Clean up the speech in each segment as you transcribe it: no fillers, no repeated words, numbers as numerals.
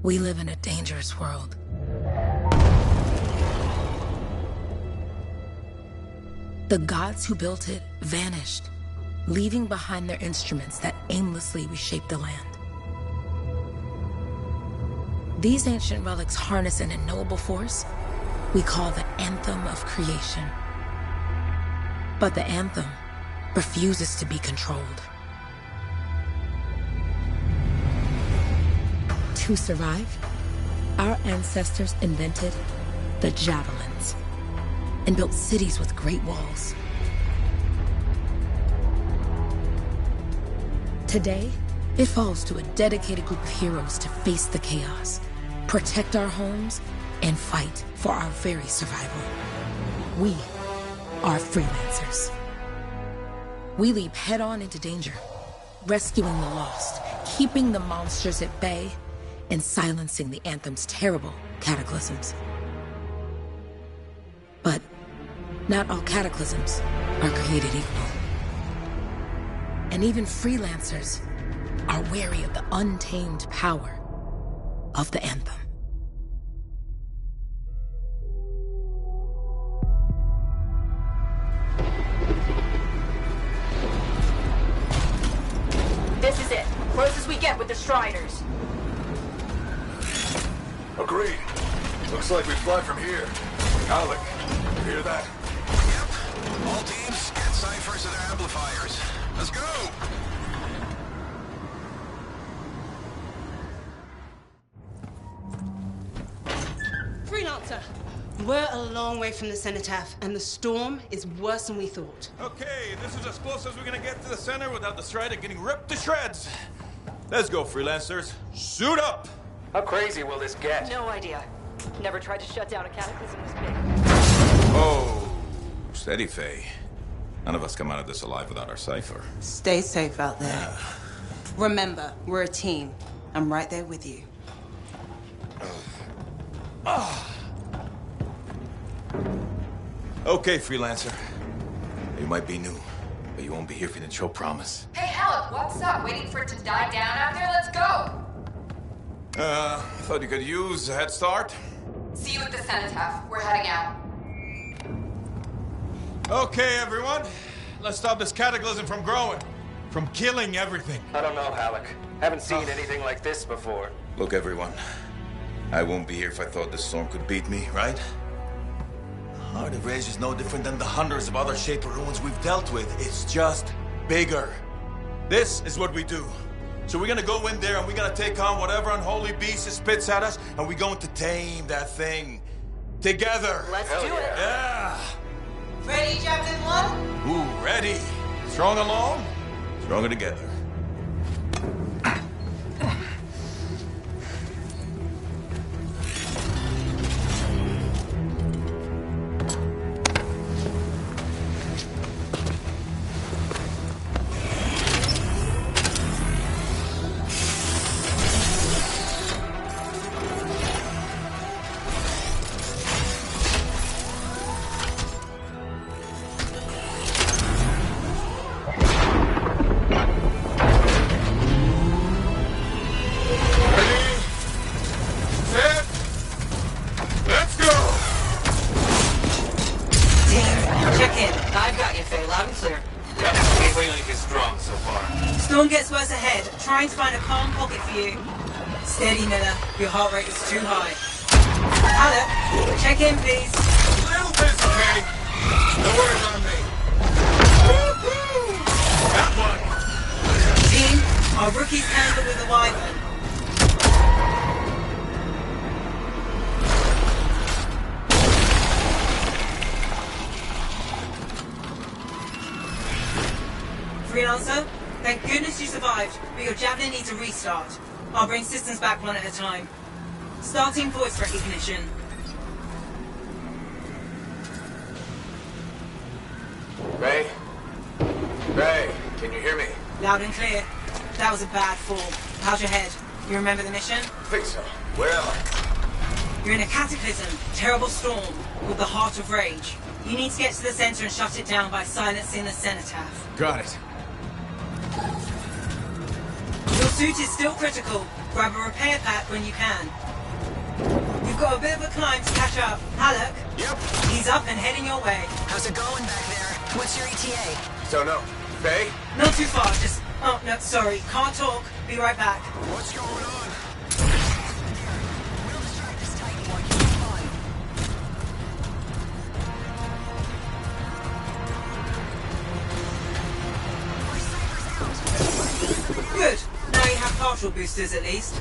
We live in a dangerous world. The gods who built it vanished, leaving behind their instruments that aimlessly reshaped the land. These ancient relics harness an unknowable force we call the Anthem of Creation. But the Anthem refuses to be controlled. To survive, our ancestors invented the javelins and built cities with great walls. Today, it falls to a dedicated group of heroes to face the chaos, protect our homes, and fight for our very survival. We are freelancers. We leap head-on into danger, rescuing the lost, keeping the monsters at bay, and silencing the Anthem's terrible cataclysms. But not all cataclysms are created equal. And even freelancers are wary of the untamed power of the Anthem. This is it. Close as we get with the Striders. Agreed. Looks like we fly from here. Alec, you hear that? Yep. All teams, get ciphers to their amplifiers. Let's go! Freelancer! We're a long way from the cenotaph, and the storm is worse than we thought. Okay, this is as close as we're gonna get to the center without the Strider getting ripped to shreds. Let's go, freelancers. Suit up! How crazy will this get? No idea. Never tried to shut down a cataclysm this big. Oh, steady, Faye. None of us come out of this alive without our cipher. Stay safe out there. Remember, we're a team. I'm right there with you. Okay, freelancer. You might be new, but you won't be here if you didn't show promise. Hey, Alec, what's up? Waiting for it to die down out there? Let's go! Thought you could use a head start. See you at the cenotaph. We're heading out. Okay, everyone. Let's stop this cataclysm from growing. From killing everything. I don't know, Alec. Haven't seen anything like this before. Look, everyone. I won't be here if I thought this storm could beat me, right? Heart of Rage is no different than the hundreds of other Shaper ruins we've dealt with. It's just bigger. This is what we do. So we're gonna go in there and we're gonna take on whatever unholy beast it spits at us, and we're going to tame that thing. Together. Let's do it. Yeah. Ready, Javelin 1? Ooh, ready. Strong along, stronger together. Storm gets worse ahead. Trying to find a calm pocket for you. Steady, Miller. Your heart rate is too high. Alec, check in, please. Little busy, Kay. No worries on me. That one. Team, our rookies handle with a wyvern. Freelancer, thank goodness you survived, but your Javelin needs a restart. I'll bring systems back one at a time. Starting voice recognition. Ray? Ray, can you hear me? Loud and clear. That was a bad fall. How's your head? You remember the mission? I think so. Where am I? You're in a cataclysm, terrible storm, with the Heart of Rage. You need to get to the center and shut it down by silencing the cenotaph. Got it. You'll suit is still critical. Grab a repair pack when you can. You've got a bit of a climb to catch up. Halleck? Yep. He's up and heading your way. How's it going back there? What's your ETA? Don't know. Faye? Not too far, just... Oh, no, sorry. Can't talk. Be right back. What's going on? We'll distract this Titan while you keep on. Good. Now you have partial boosters at least.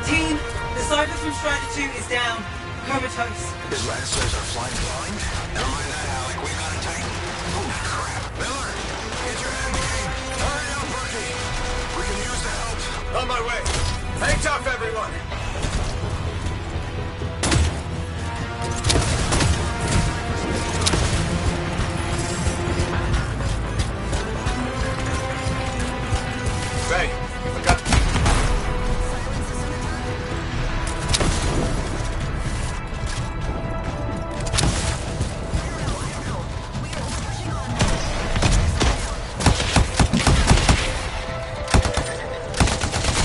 Team, the Cypher from Strider 2 is down. Comatose. His lancers are flying blind? Never mind that, Alec. We got a Titan. Oh, crap. Miller, get your head in the game. Hurry up, Berkey. We can use the help. On my way. Hang tough, everyone. Faye, I got...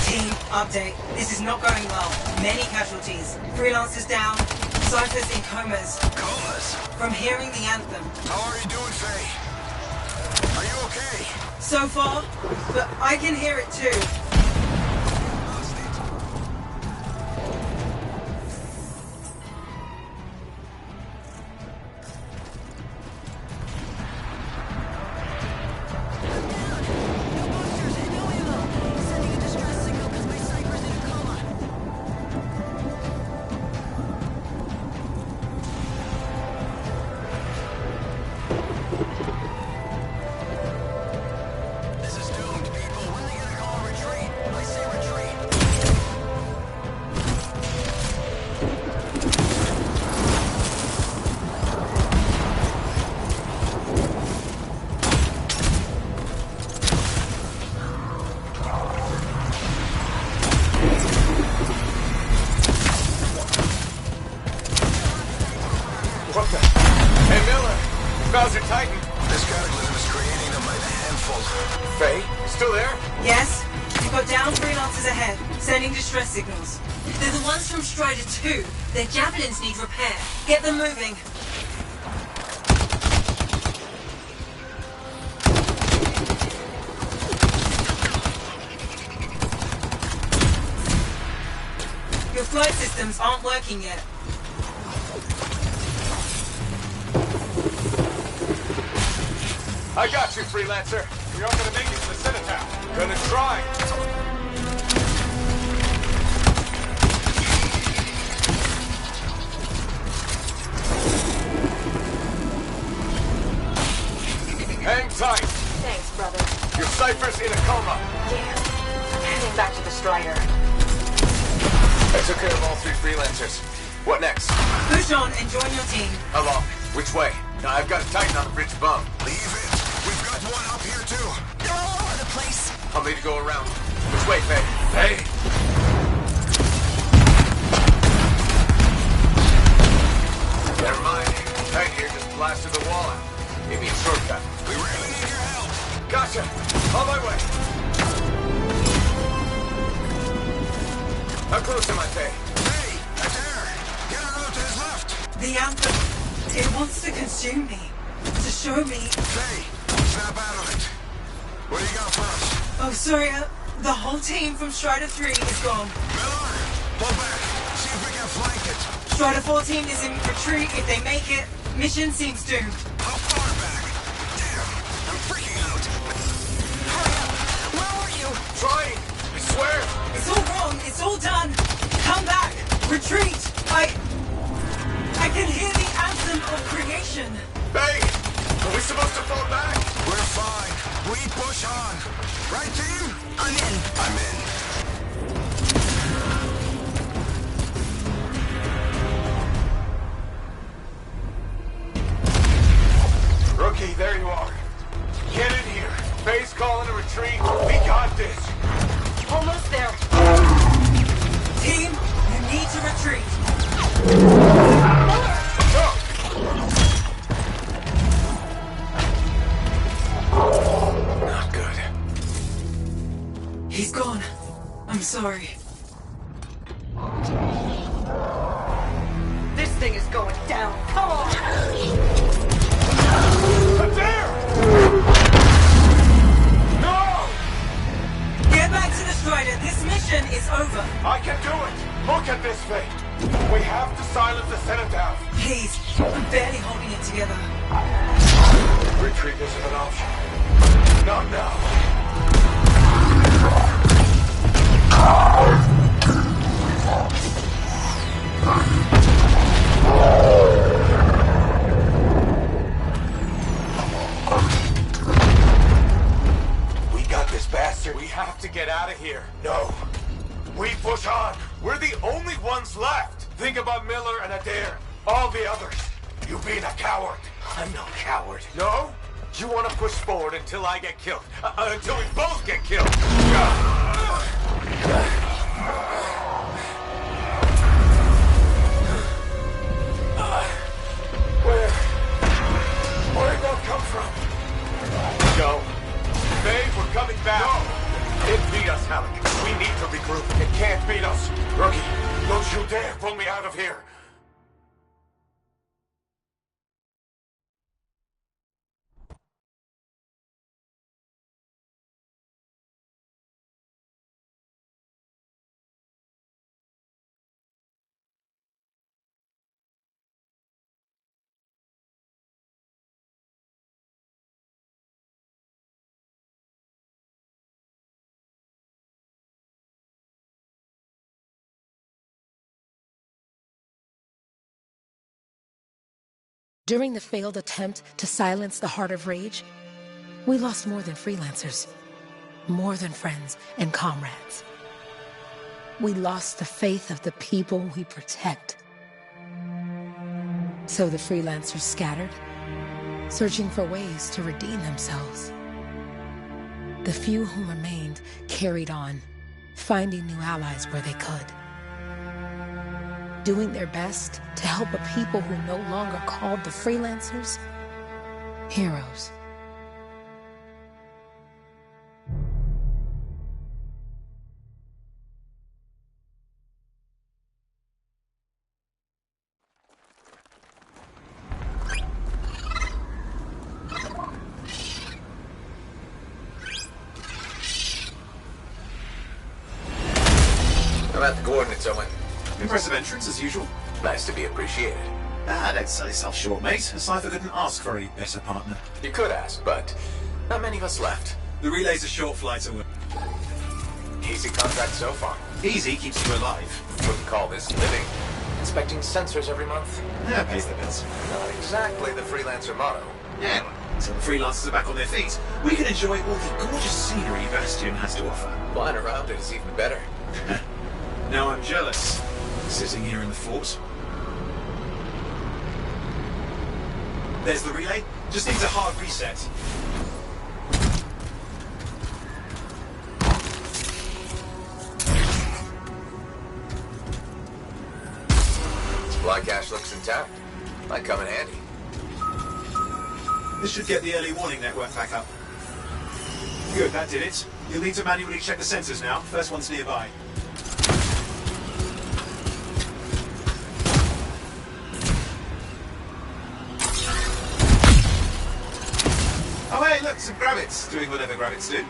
Team, update. This is not going well. Many casualties. Freelancers down. Cyphers in comas. Comas? From hearing the anthem. How are you doing, Faye? Are you okay? So far, but I can hear it too. This is doomed, people. When are they gonna call a retreat? I say retreat. What the... Hey, Miller! Bowser Titan! This cataclysm is creating them by the handful. Faye, you still there? Yes? You've got down freelancers ahead, sending distress signals. They're the ones from Strider 2. Their javelins need repair. Get them moving. Your flight systems aren't working yet. I got you, Freelancer. We aren't gonna make it to the Cenotaph. Gonna try. Hang tight. Thanks, brother. Your Cypher's in a coma. Damn. I'm heading back to the Strider. I took care of all 3 Freelancers. What next? Push on and join your team. How long? Which way? Now, I've got a Titan on the bridge above. Leave it. We've got one up here, too. They're all over the place. I'll need to go around. Which way, Faye? Faye? Never mind. Titan here just blasted the wall out. Give me a shortcut. We really need your help. Gotcha. On my way. How close am I, Faye? Hey, that's air. Get her out to his left. The anthem. It wants to consume me. To show me. Faye, snap out of it. What do you got for us? Oh, sorry. The whole team from Strider 3 is gone. Miller, pull back. See if we can flank it. Strider 14 is in retreat. If they make it, mission seems doomed. How far back? Damn, I'm freaking out. Hurry up. Where were you? Trying. I swear. It's all wrong. It's all done. Come back. Retreat. I can hear the anthem of creation. Faye, are we supposed to fall back? We're fine. We push on. Right, team? I'm in. I'm in. Rookie, there you are. Get in here. Faye's calling a retreat. We got this. Almost there. Team, you need to retreat. Not good. He's gone. I'm sorry. This thing is going down. Come on! Adair! No! Get back to the Strider. This mission is over. I can do it! Look at this thing! We have to silence the Cenotaph! Please. I'm barely holding it together. Retreat isn't an option. Not now. We got this bastard. We have to get out of here. No. We push on. We're the only ones left. Think about Miller and Adair. All the others. You being a coward. I'm no coward. No? You want to push forward until I get killed. Until we both get killed. Where'd that come from? Go. Babe, we're coming back. No! It beat us, Halleck. We need to regroup. It can't beat us. Rookie, don't you dare pull me out of here. During the failed attempt to silence the Heart of Rage, we lost more than freelancers, more than friends and comrades. We lost the faith of the people we protect. So the freelancers scattered, searching for ways to redeem themselves. The few who remained carried on, finding new allies where they could. Doing their best to help a people who no longer called the freelancers heroes. I'm at the coordinates, Owen. Impressive entrance, as usual. Nice to be appreciated. Don't sell yourself short, mate. Cypher couldn't ask for a better partner. You could ask, but not many of us left. The relay's a short flight away. Easy contract so far. Easy keeps you alive. Wouldn't call this living. Inspecting sensors every month. Yeah, pays the bills. Not exactly the freelancer motto. Yeah, until the freelancers are back on their feet, we can enjoy all the gorgeous scenery Bastion has to offer. Flying around it is even better. Now I'm jealous, sitting here in the fort. There's the relay. Just needs a hard reset. Supply cache looks intact. Might come in handy. This should get the early warning network back up. Good, that did it. You'll need to manually check the sensors now. First one's nearby. Oh hey, look, some gravits doing whatever gravits do.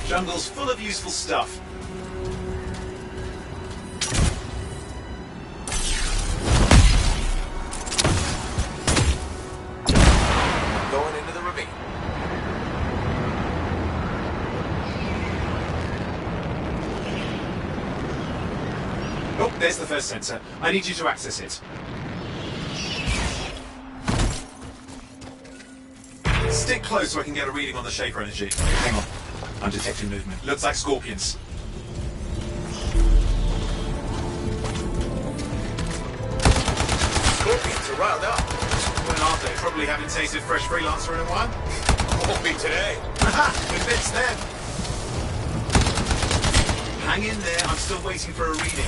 Jungle's full of useful stuff. Going into the ravine. Oh, there's the first sensor. I need you to access it. Stick close so I can get a reading on the Shaper energy. Hang on. I'm detecting movement. Looks like scorpions. Scorpions are riled up. Well, aren't they? Probably haven't tasted fresh freelancer in a while. Won't be today. Aha! Convinced them. Hang in there, I'm still waiting for a reading.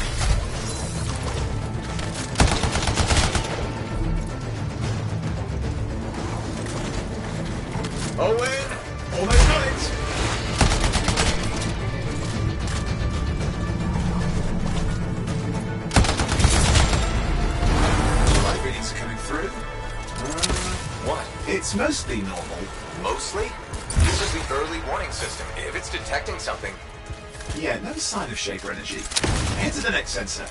Owen! Almost got it! Light readings are coming through. What? It's mostly normal. Mostly? This is the early warning system. If it's detecting something... Yeah, no sign of Shaper energy. Head to the next sensor.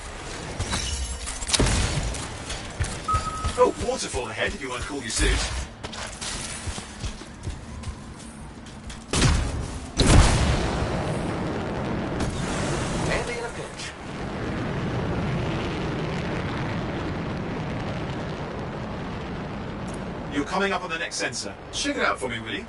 Oh, waterfall ahead if you want to cool your suit. Handy in a pinch. You're coming up on the next sensor. Check it out for me, will you?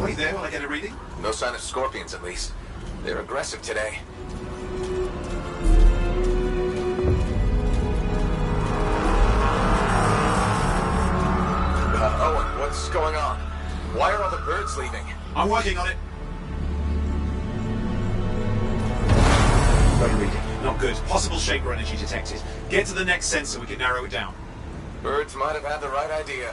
Wait there while I get a reading. No sign of scorpions, at least. They're aggressive today. Owen, what's going on? Why are all the birds leaving? I'm working on it. Got a reading. Not good. Possible Shaper energy detected. Get to the next sensor, we can narrow it down. Birds might have had the right idea.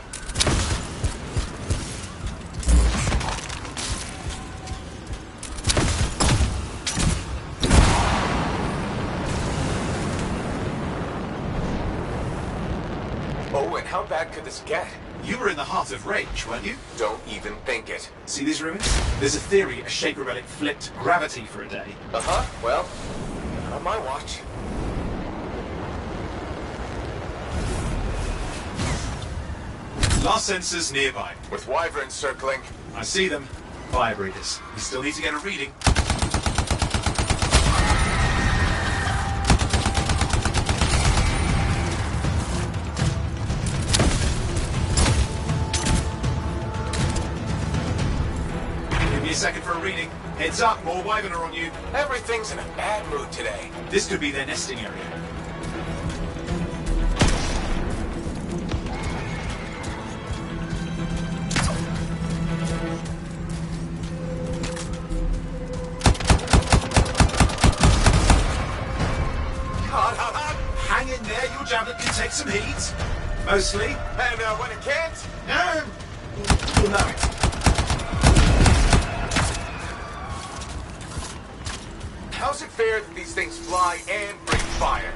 Owen, how bad could this get? You were in the heart of rage, weren't you? Don't even think it. See these ruins? There's a theory a Shaper relic flipped gravity for a day. Uh-huh. Well, not on my watch. Last sensor's nearby. With wyverns circling. I see them. Fire breathers. You still need to get a reading. Give me a second for a reading. Heads up, more wyvern are on you. Everything's in a bad mood today. This could be their nesting area. Hang in there, your javelin can take some heat. Mostly. And when it can't? No. You'll know it. How's it fair that these things fly and breathe fire?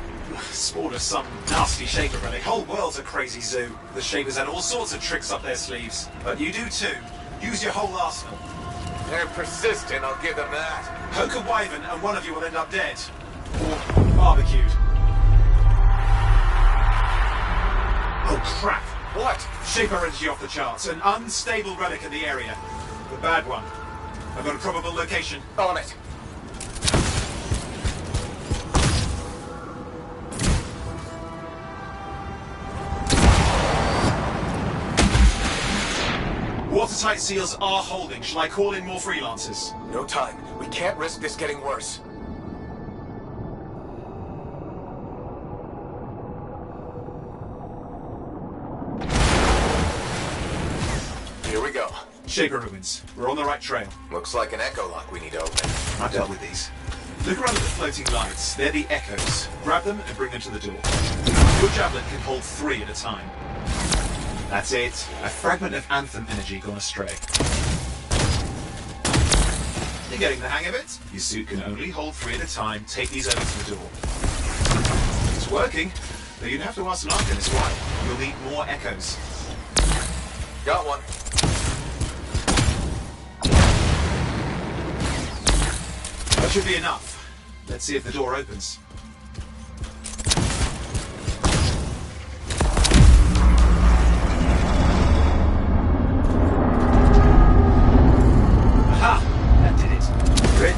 Spawned of some nasty Shaper relic. Whole world's a crazy zoo. The Shapers had all sorts of tricks up their sleeves. But you do too. Use your whole arsenal. They're persistent, I'll give them that. Poke a wyvern and one of you will end up dead. Or barbecued. Oh crap! What? Shaper energy off the charts. An unstable relic in the area. The bad one. I've got a probable location. On it. Watertight seals are holding. Shall I call in more freelancers? No time. We can't risk this getting worse. Here we go. Shaper ruins. We're on the right trail. Looks like an echo lock we need to open. I've dealt with these. Look around at the floating lights. They're the echoes. Grab them and bring them to the door. Your javelin can hold 3 at a time. That's it. A fragment of Anthem energy gone astray. You're getting the hang of it. Your suit can only hold 3 at a time. Take these over to the door. It's working, though you'd have to ask an Arcanist why. You'll need more echoes. Got one. That should be enough. Let's see if the door opens. Aha! That did it. Great.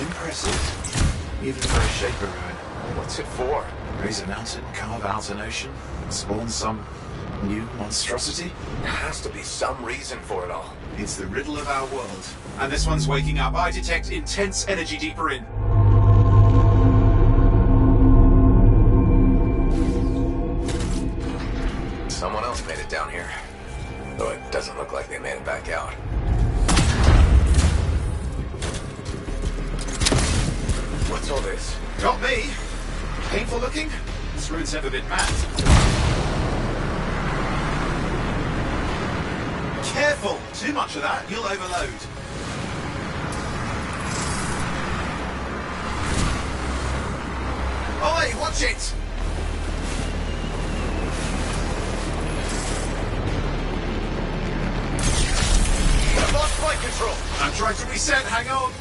Impressive. Even for a Shaper ruin. What's it for? Raise a mountain, carve out an ocean, spawn some New monstrosity? There has to be some reason for it all. It's the riddle of our world. And this one's waking up. I detect intense energy deeper in. Someone else made it down here. Though it doesn't look like they made it back out. What's all this? Got me. Painful looking? This room's never been mapped. Careful! Too much of that, you'll overload. Oi, watch it! I've lost flight control! I'm trying to reset, hang on!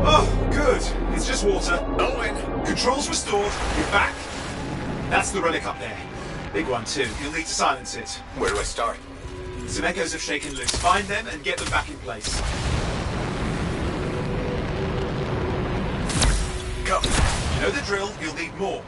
Oh, good. It's just water. Owen! Controls restored, you're back. That's the relic up there. Big one too. You'll need to silence it. Where do I start? Some echoes have shaken loose. Find them and get them back in place. Go! You know the drill, you'll need more.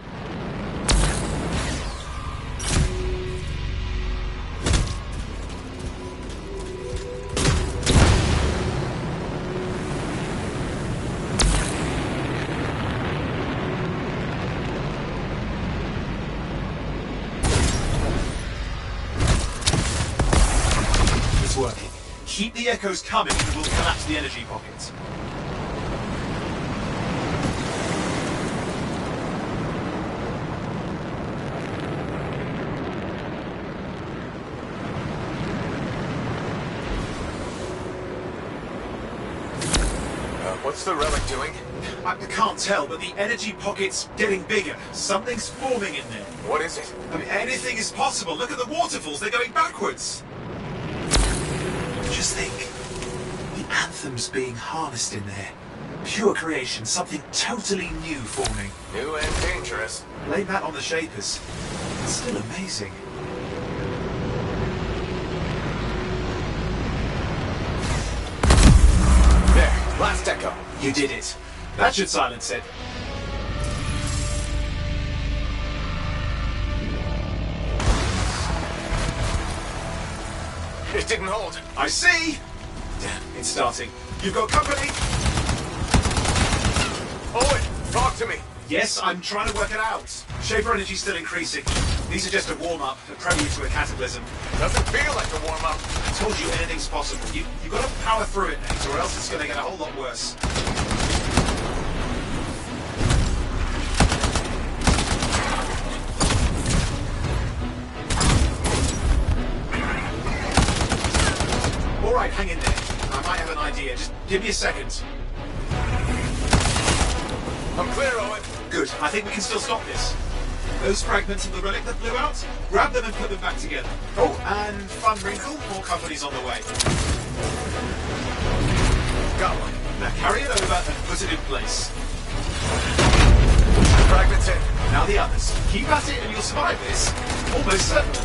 Working. Keep the echoes coming and we'll collapse the energy pockets. What's the relic doing? I can't tell, but the energy pocket's getting bigger. Something's forming in there. What is it? I mean, anything is possible. Look at the waterfalls, they're going backwards. Just think, the anthem's being harnessed in there. Pure creation, something totally new forming. New and dangerous. Blame that on the Shapers. It's still amazing. There, last echo. You did it. That should silence it. It didn't hold. I see! Damn, it's starting. You've got company! Owen, talk to me. Yes, I'm trying to work it out. Shaper energy's still increasing. These are just a warm-up, a prelude to a cataclysm. Doesn't feel like a warm-up. I told you anything's possible. You've got to power through it, Nate, or else it's going to get a whole lot worse. Alright, hang in there. I might have an idea. Just give me a second. I'm clear, Owen. Good. I think we can still stop this. Those fragments of the relic that blew out, grab them and put them back together. Oh, and fun wrinkle, more company's on the way. Got one. Now carry it over and put it in place. Fragments in. Now the others. Keep at it and you'll survive this. Almost certainly.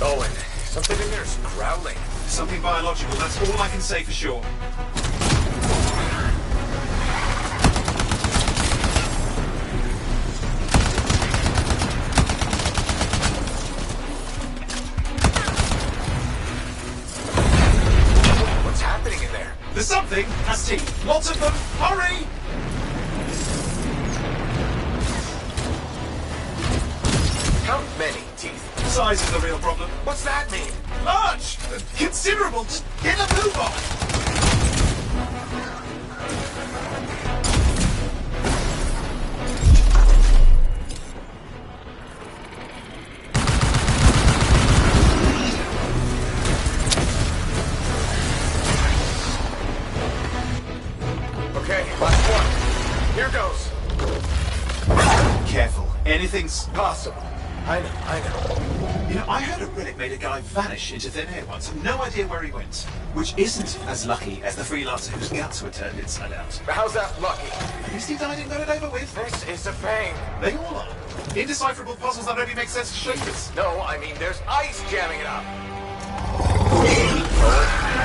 Owen, something in there's growling. Something biological, that's all I can say for sure. What's happening in there? There's something has teeth. Lots of them. Hurry! How many teeth? Size is the real problem. What's that mean? Large! Considerable! Just get a move on! Okay, last one. Here goes. Careful. Anything's Possible. I know. You know, I heard a relic made a guy vanish into thin air once. I've no idea where he went. Which isn't as lucky as the freelancer whose guts were turned inside out. How's that lucky? At least he died and got it over with. This is a pain. They all are. Indecipherable puzzles that only make sense to Shapers. No, I mean there's ice jamming it up.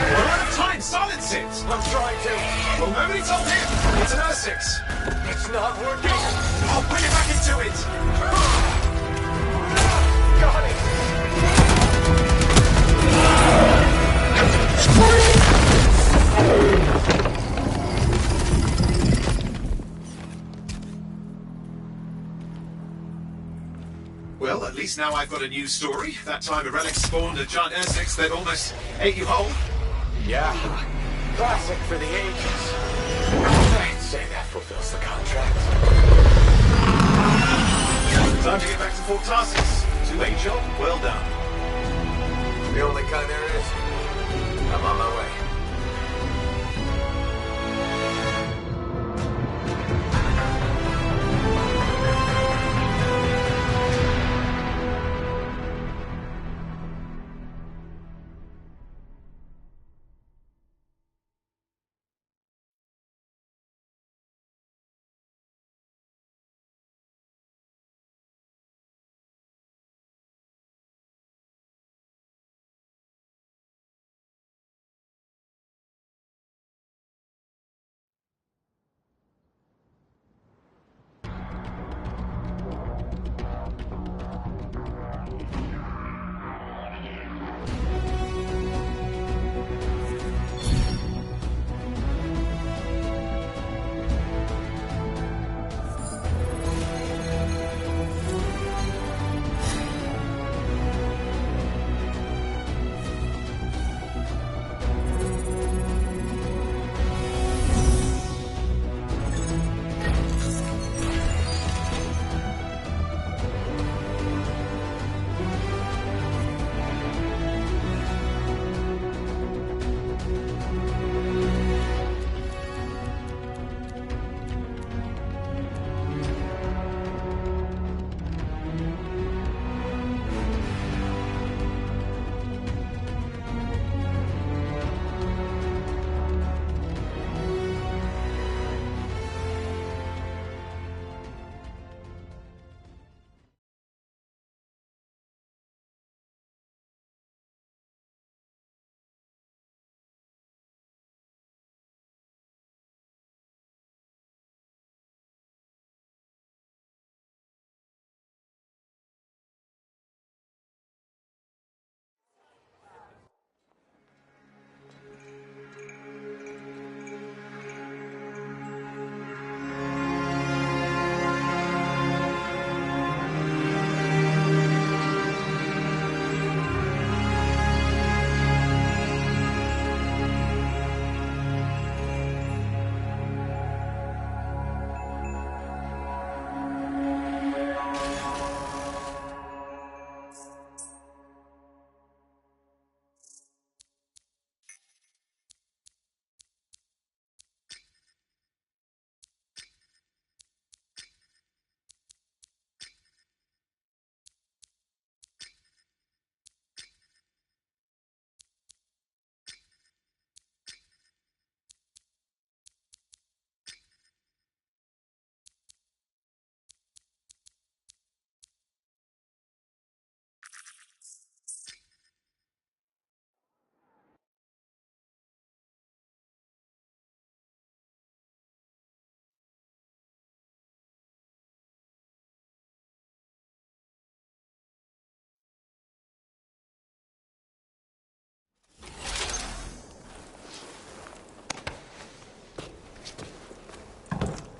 We're out of time! Silence it! I'm trying to. Well, nobody told him! It's an R6! It's not working. I'll bring it back into it! Got it. Well, at least now I've got a new story. That time a relic spawned a giant R6 that almost ate you whole. Yeah. Classic for the ages. I'd say that fulfills the contract. Time to get back to Fort Tarsus. Two-way job, well done. The only kind there is. I'm on my way.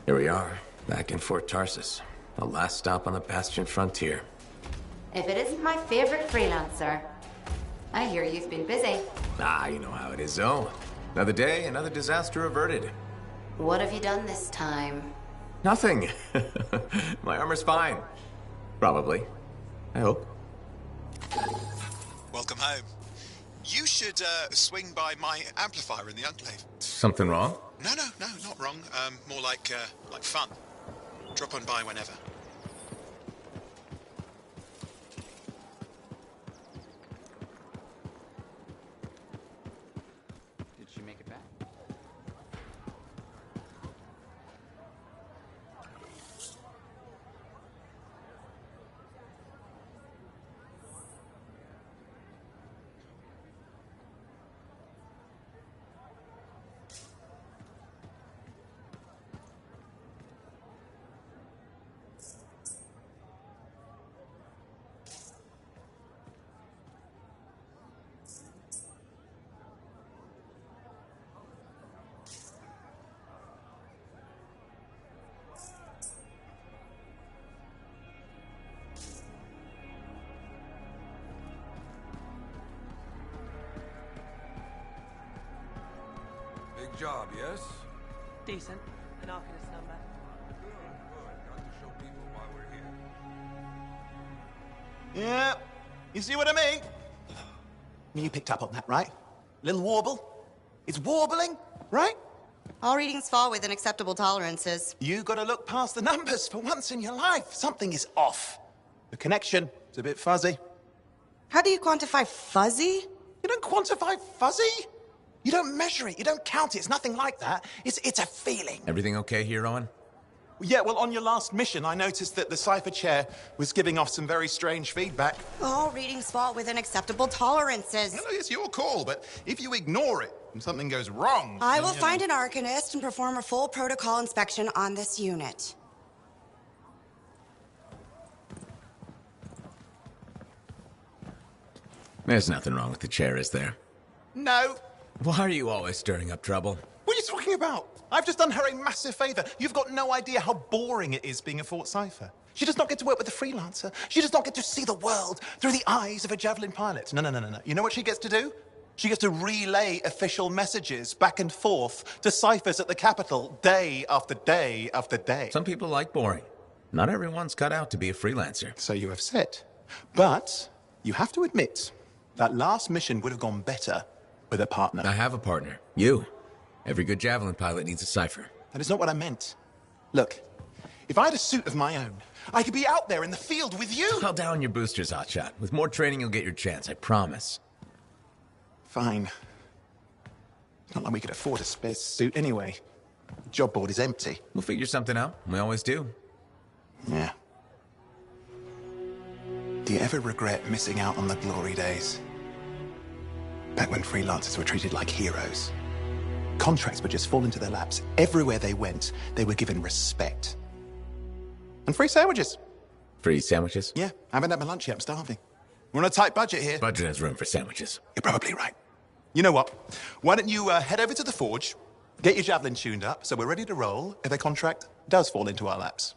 Here we are, back in Fort Tarsus. The last stop on the Bastion frontier. If it isn't my favorite freelancer. I hear you've been busy. Ah, you know how it is, Zoe. Another day, another disaster averted. What have you done this time? Nothing. My armor's fine. Probably. I hope. Welcome home. You should swing by my amplifier in the Enclave. Something wrong? No, not wrong. More like fun. Drop on by whenever. Did she make it back? Big job, yes? Decent. An Arcanist number. Good. Got to show people why we're here. Yeah, you see what I mean? You picked up on that, right? Little warble? It's warbling, right? All readings fall within acceptable tolerances. You gotta look past the numbers for once in your life. Something is off. The connection is a bit fuzzy. How do you quantify fuzzy? You don't quantify fuzzy? You don't measure it, you don't count it, it's nothing like that. It's a feeling. Everything okay here, Owen? Yeah, well, on your last mission, I noticed that the cipher chair was giving off some very strange feedback. All readings fall within acceptable tolerances. No, it's your call, but if you ignore it and something goes wrong... I will find an Arcanist and perform a full protocol inspection on this unit. There's nothing wrong with the chair, is there? No. Why are you always stirring up trouble? What are you talking about? I've just done her a massive favor. You've got no idea how boring it is being a Fort Cipher. She does not get to work with a freelancer. She does not get to see the world through the eyes of a Javelin pilot. No. You know what she gets to do? She gets to relay official messages back and forth to ciphers at the Capitol day after day after day. Some people like boring. Not everyone's cut out to be a freelancer. So you have said. But you have to admit, that last mission would have gone better with a partner. I have a partner. You. Every good Javelin pilot needs a cipher. That is not what I meant. Look, if I had a suit of my own, I could be out there in the field with you. Call down your boosters, Hotshot. With more training, you'll get your chance, I promise. Fine. It's not like we could afford a spare suit anyway. The job board is empty. We'll figure something out. We always do. Yeah. Do you ever regret missing out on the glory days? Back when freelancers were treated like heroes. Contracts would just fall into their laps. Everywhere they went, they were given respect. And free sandwiches. Free sandwiches? Yeah, I haven't had my lunch yet. I'm starving. We're on a tight budget here. Budget has room for sandwiches. You're probably right. You know what? Why don't you head over to the forge, get your Javelin tuned up, so we're ready to roll if a contract does fall into our laps.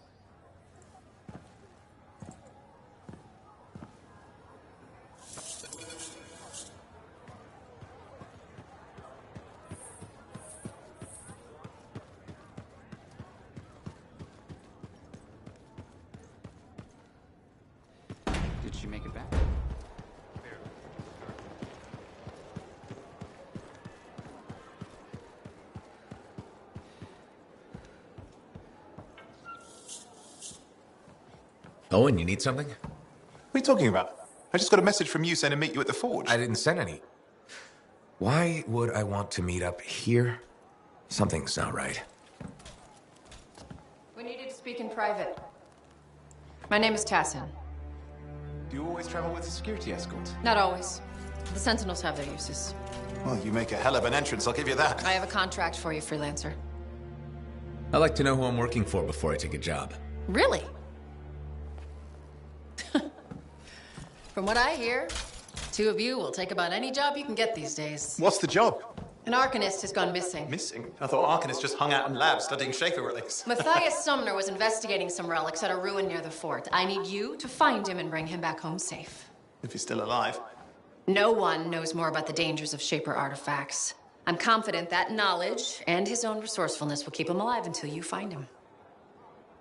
Did she make it back? Owen, you need something? What are you talking about? I just got a message from you saying to meet you at the forge. I didn't send any. Why would I want to meet up here? Something's not right. We needed to speak in private. My name is Tassin. Do you always travel with a security escort? Not always. The Sentinels have their uses. Well, you make a hell of an entrance, I'll give you that. I have a contract for you, freelancer. I like to know who I'm working for before I take a job. Really? From what I hear, two of you will take about any job you can get these days. What's the job? An Arcanist has gone missing. Missing? I thought Arcanists just hung out in labs studying Schaefer relics. Matthias Sumner was investigating some relics at a ruin near the fort. I need you to find him and bring him back home safe. If he's still alive. No one knows more about the dangers of Shaper artifacts. I'm confident that knowledge and his own resourcefulness will keep him alive until you find him.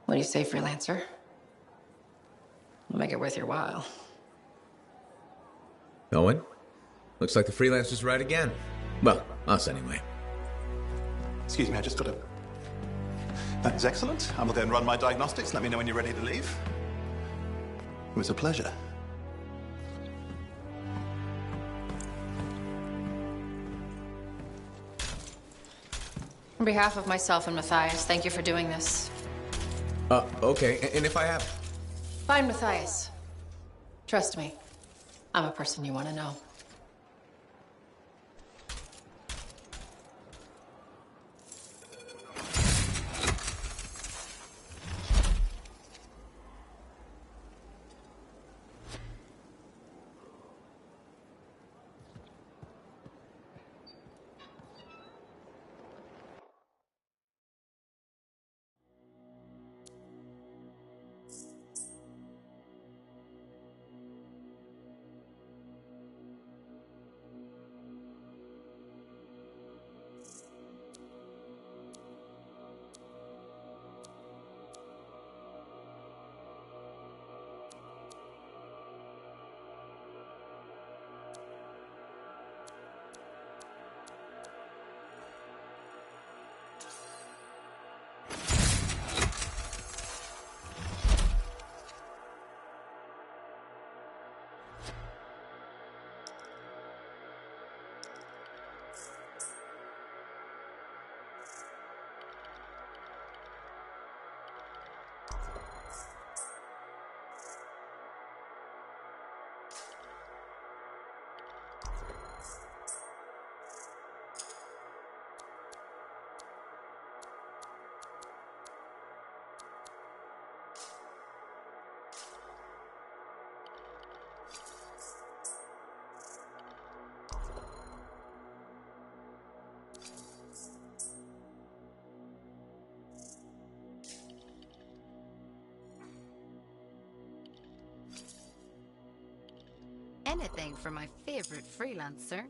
What do you say, freelancer? We'll make it worth your while. Owen? Looks like the freelancer's right again. Well, us anyway. Excuse me, I just got a... That is excellent. I will go and run my diagnostics. Let me know when you're ready to leave. It was a pleasure. On behalf of myself and Matthias, thank you for doing this. Okay. And if I have... Find Matthias. Trust me. I'm a person you want to know. Anything for my favorite freelancer.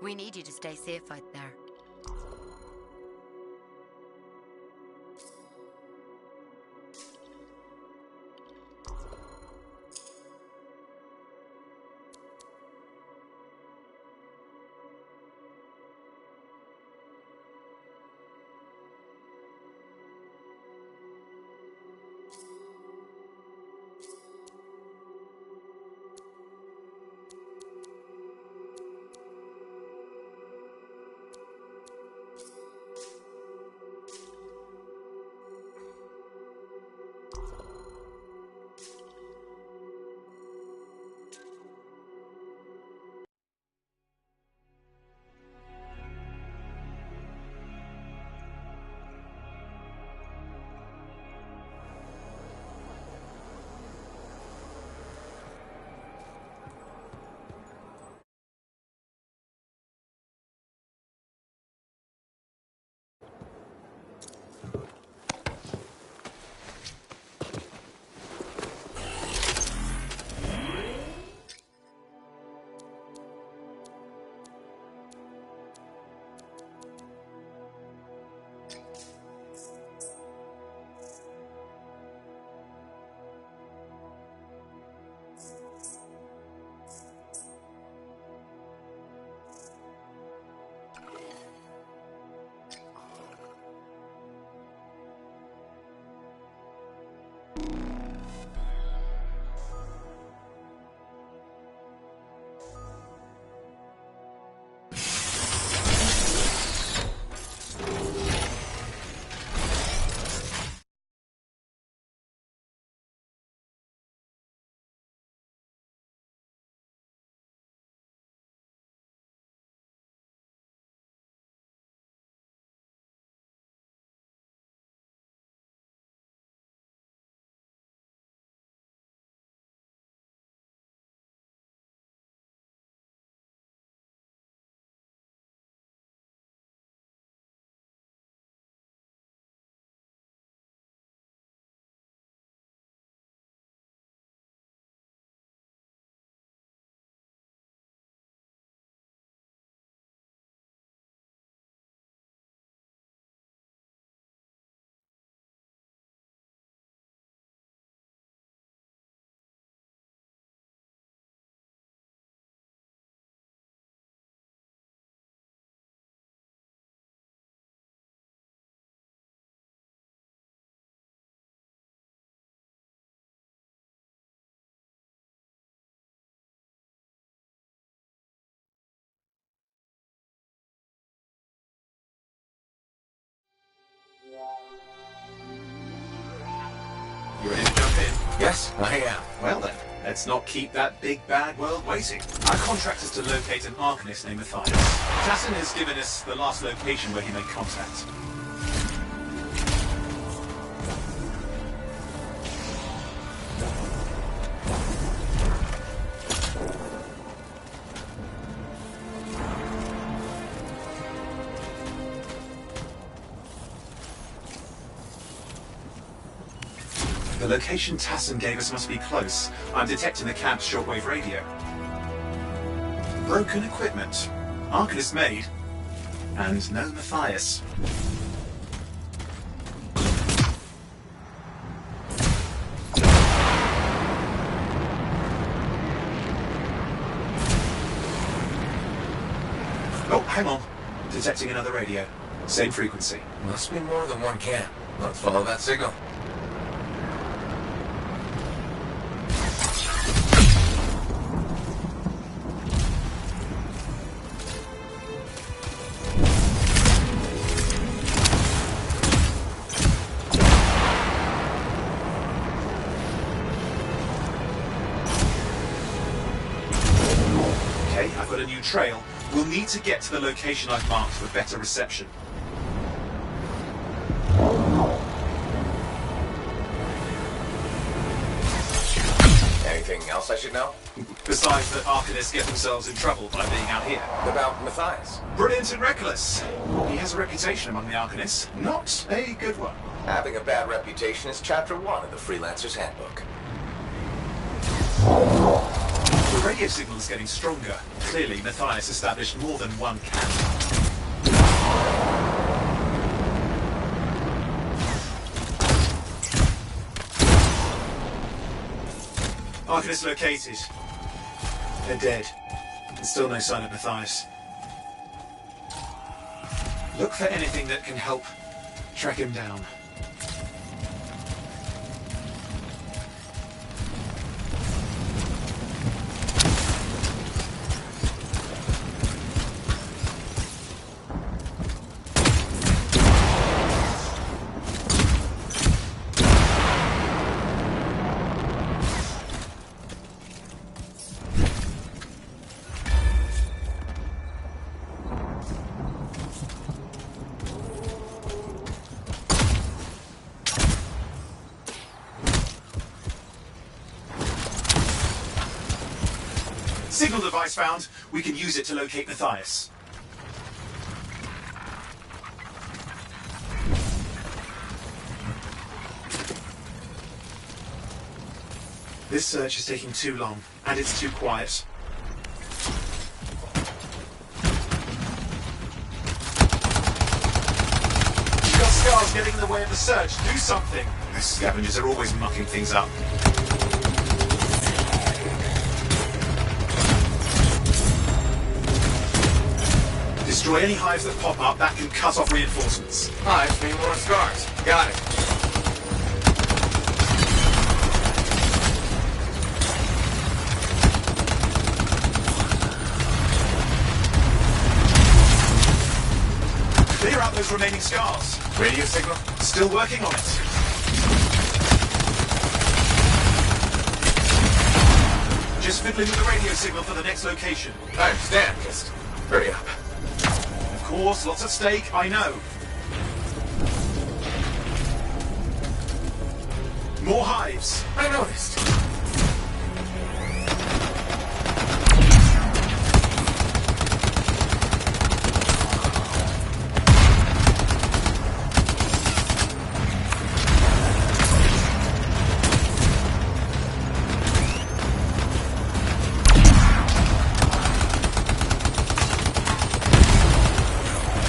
We need you to stay safe out there. You ready to jump in? Yes, I am. Well then, let's not keep that big bad world waiting. Our contract is to locate an Arcanist named Matthias. Tassin has given us the last location where he made contact. The location Tassin gave us must be close. I'm detecting the cab's shortwave radio. Broken equipment. Arcanist made. And no Matthias. Oh, hang on. Detecting another radio. Same frequency. Must be more than one camp. Let's follow that signal. I've got a new trail. We'll need to get to the location I've marked for better reception. Anything else I should know? Besides that Arcanists get themselves in trouble by being out here. About Matthias? Brilliant and reckless. He has a reputation among the Arcanists. Not a good one. Having a bad reputation is chapter 1 of the Freelancer's Handbook. The radio signal is getting stronger. Clearly, Matthias established more than one camp. Arcanist located. They're dead. And still no sign of Matthias. Look for anything that can help track him down. Signal device found. We can use it to locate Matthias. This search is taking too long, and it's too quiet. You've got scars getting in the way of the search. Do something. The scavengers are always mucking things up. Destroy any hives that pop up, that can cut off reinforcements. Hives mean more scars. Got it. Clear out those remaining scars. Radio signal? Still working on it. Just fiddling with the radio signal for the next location. I understand. Just hurry up. Of course, lots at stake, I know. More hives. I noticed.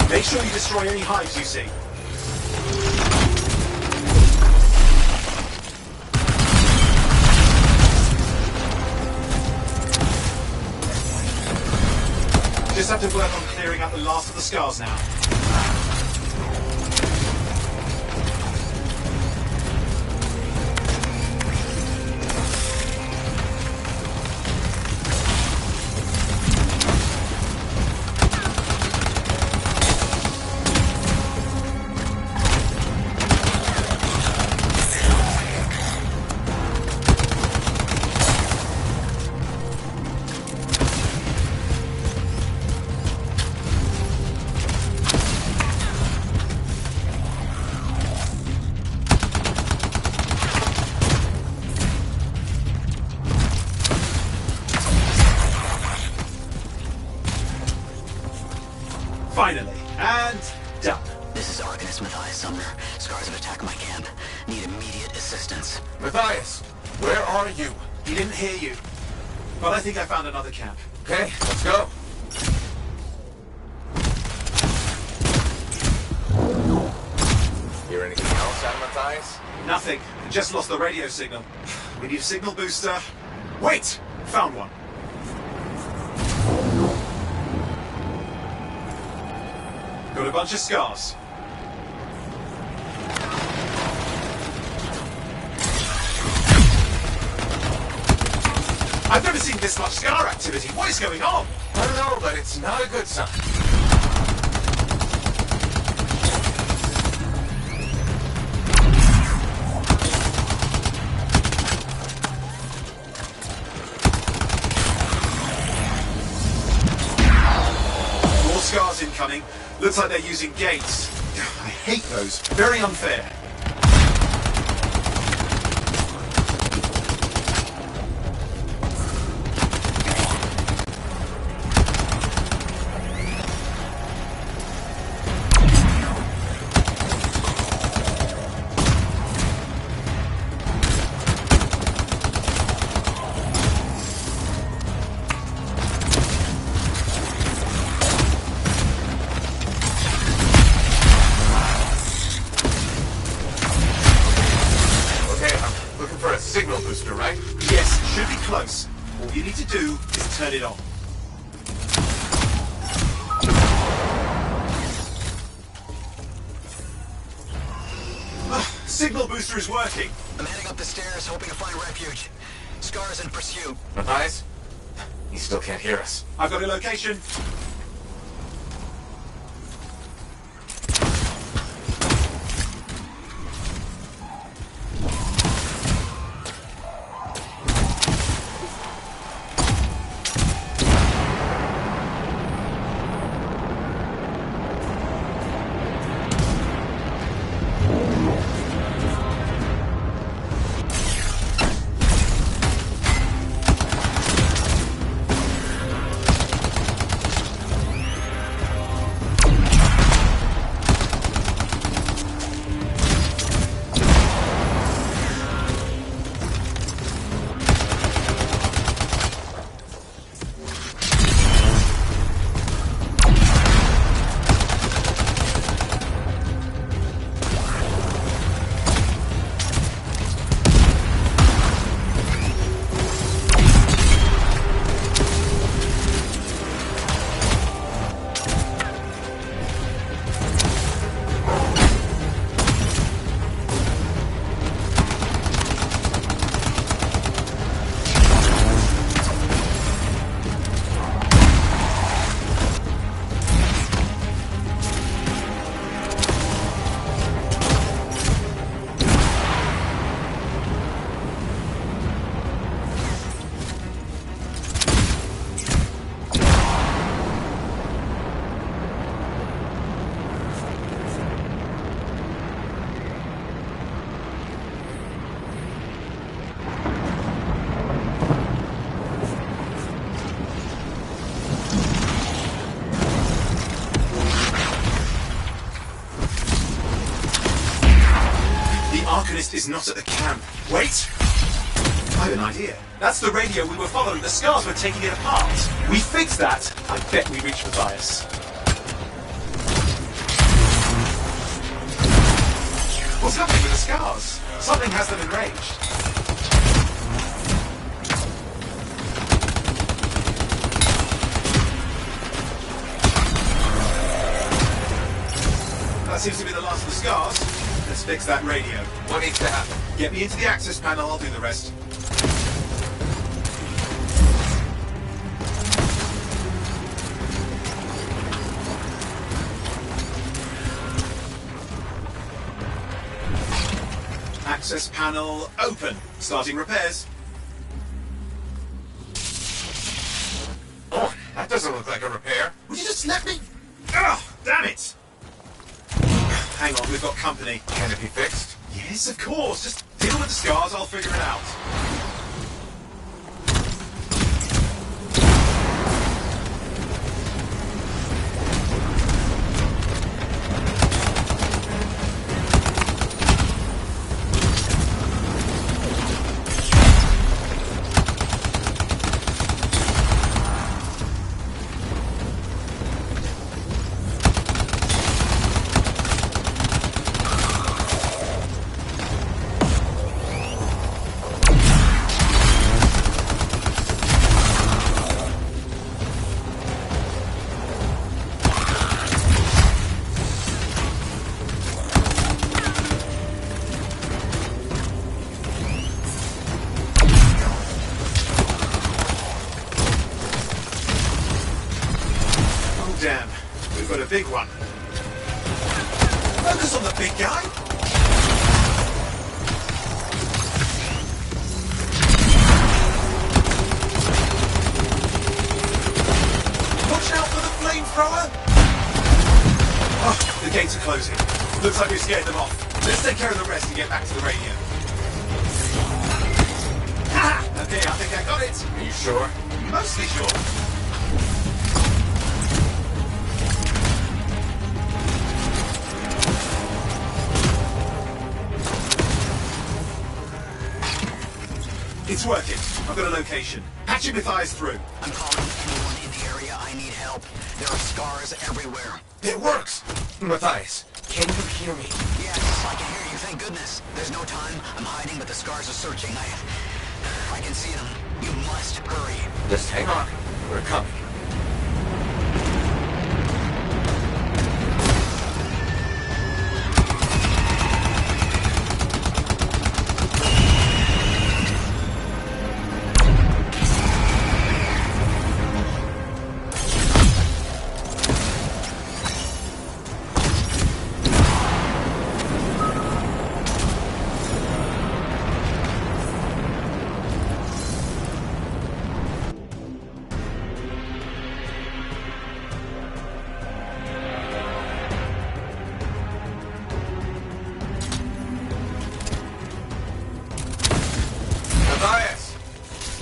Make sure you destroy any hives you see. Just have to work on clearing out the last of the scars now. Finally, and done. This is Arcanist Matthias Sumner. Scars have attacked my camp. Need immediate assistance. Matthias, where are you? He didn't hear you. But I think I found another camp. Okay, let's go. Hear anything else out of Matthias? Nothing. Just lost the radio signal. We need a signal booster. Wait! Found one. Got a bunch of scars. I've never seen this much scar activity. What is going on? I don't know, but it's not a good sign. More scars incoming. Looks like they're using gates. I hate those. Very unfair. booster, right? Yes, should be close. All you need to do is turn it on. Signal booster is working. I'm heading up the stairs, hoping to find refuge. Scar's in pursuit. Matthias? He still can't hear us. I've got a location. Arcanist is not at the camp. Wait! I have an idea. That's the radio we were following. The scars were taking it apart. We fixed that. I bet we reached Matthias. What's happening with the scars? Something has them enraged. That seems to be the last of the scars. Let's fix that radio. What needs to happen? Get me into the access panel, I'll do the rest. Access panel open. Starting repairs. Oh, that doesn't look like a repair. Would you just let me? Oh, damn it! Hang on, we've got company. Can it be fixed? Yes, of course. Just deal with the scars, I'll figure it out. Damn, we've got a big one. Focus on the big guy. Watch out for the flamethrower. Oh, the gates are closing. Looks like we scared them off. Let's take care of the rest and get back to the radio. Ha! Okay, I think I got it. Are you sure? Mostly sure. It's working. I've got a location. Patching Matthias through. I'm calling anyone in the area. I need help. There are scars everywhere. It works! Matthias, can you hear me? Yes, I can hear you. Thank goodness. There's no time. I'm hiding, but the scars are searching. I can see them. You must hurry. Just hang on. We're coming.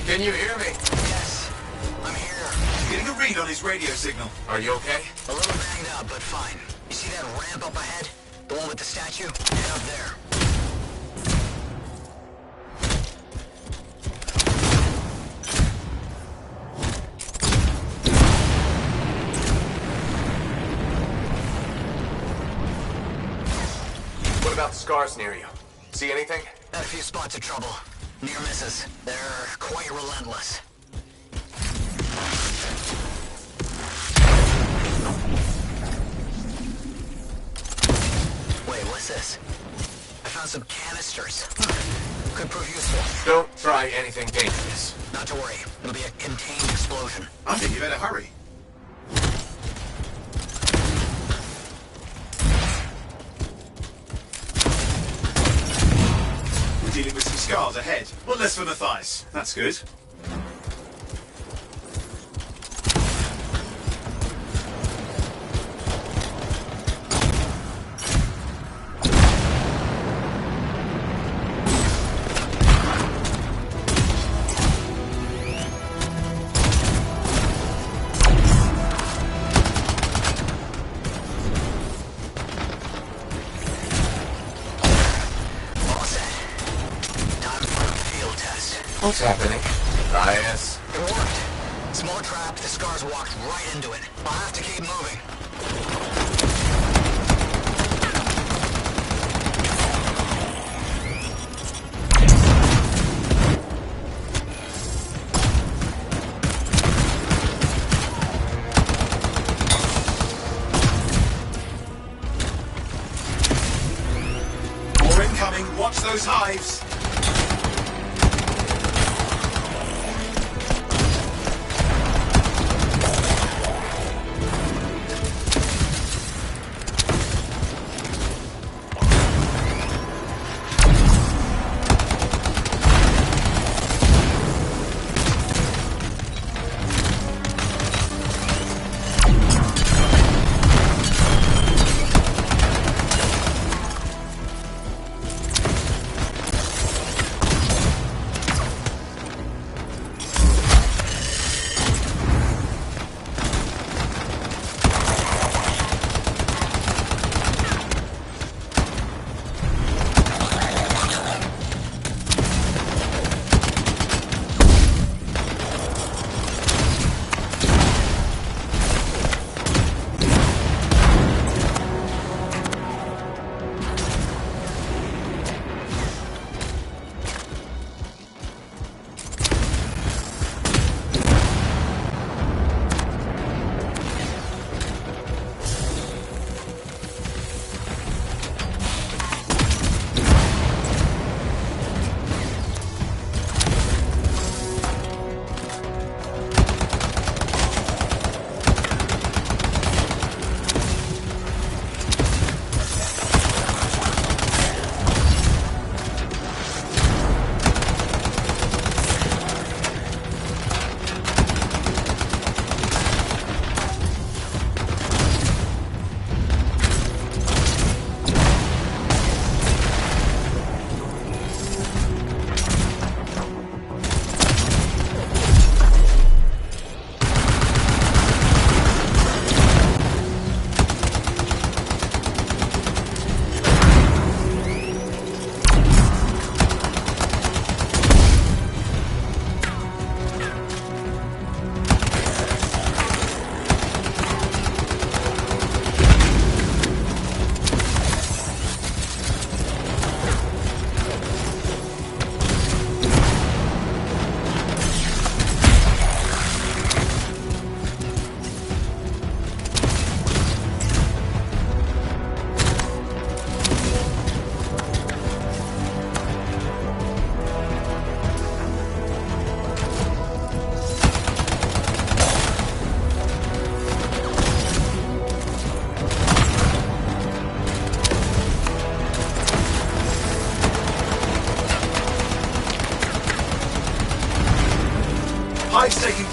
Can you hear me? Yes, I'm here. Getting a read on his radio signal. Are you okay? A little banged up, but fine. You see that ramp up ahead? The one with the statue? Head up there. What about the scars near you? See anything? Had a few spots of trouble. Near misses. They're quite relentless. Wait, what's this? I found some canisters. Could prove useful. Don't try anything dangerous. Not to worry. It'll be a contained explosion. I think you better hurry. Dealing with some scars ahead. One less for Matthias. That's good. What's happening? Matthias. It worked. Small trap, the scars walked right into it. I'll have to keep moving. More incoming. Watch those hives.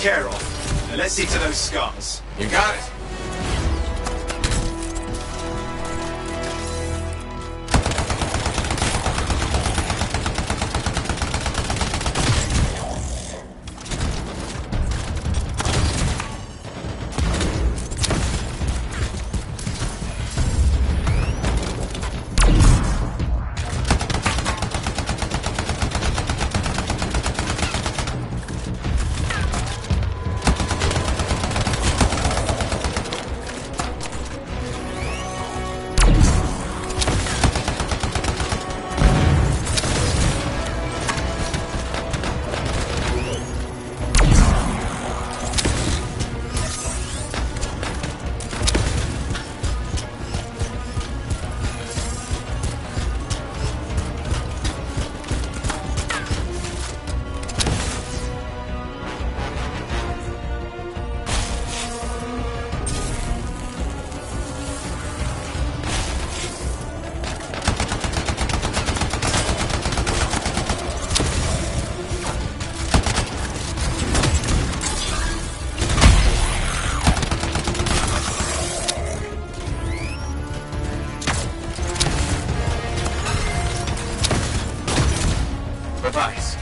care of. Now let's see to those scars. You got it.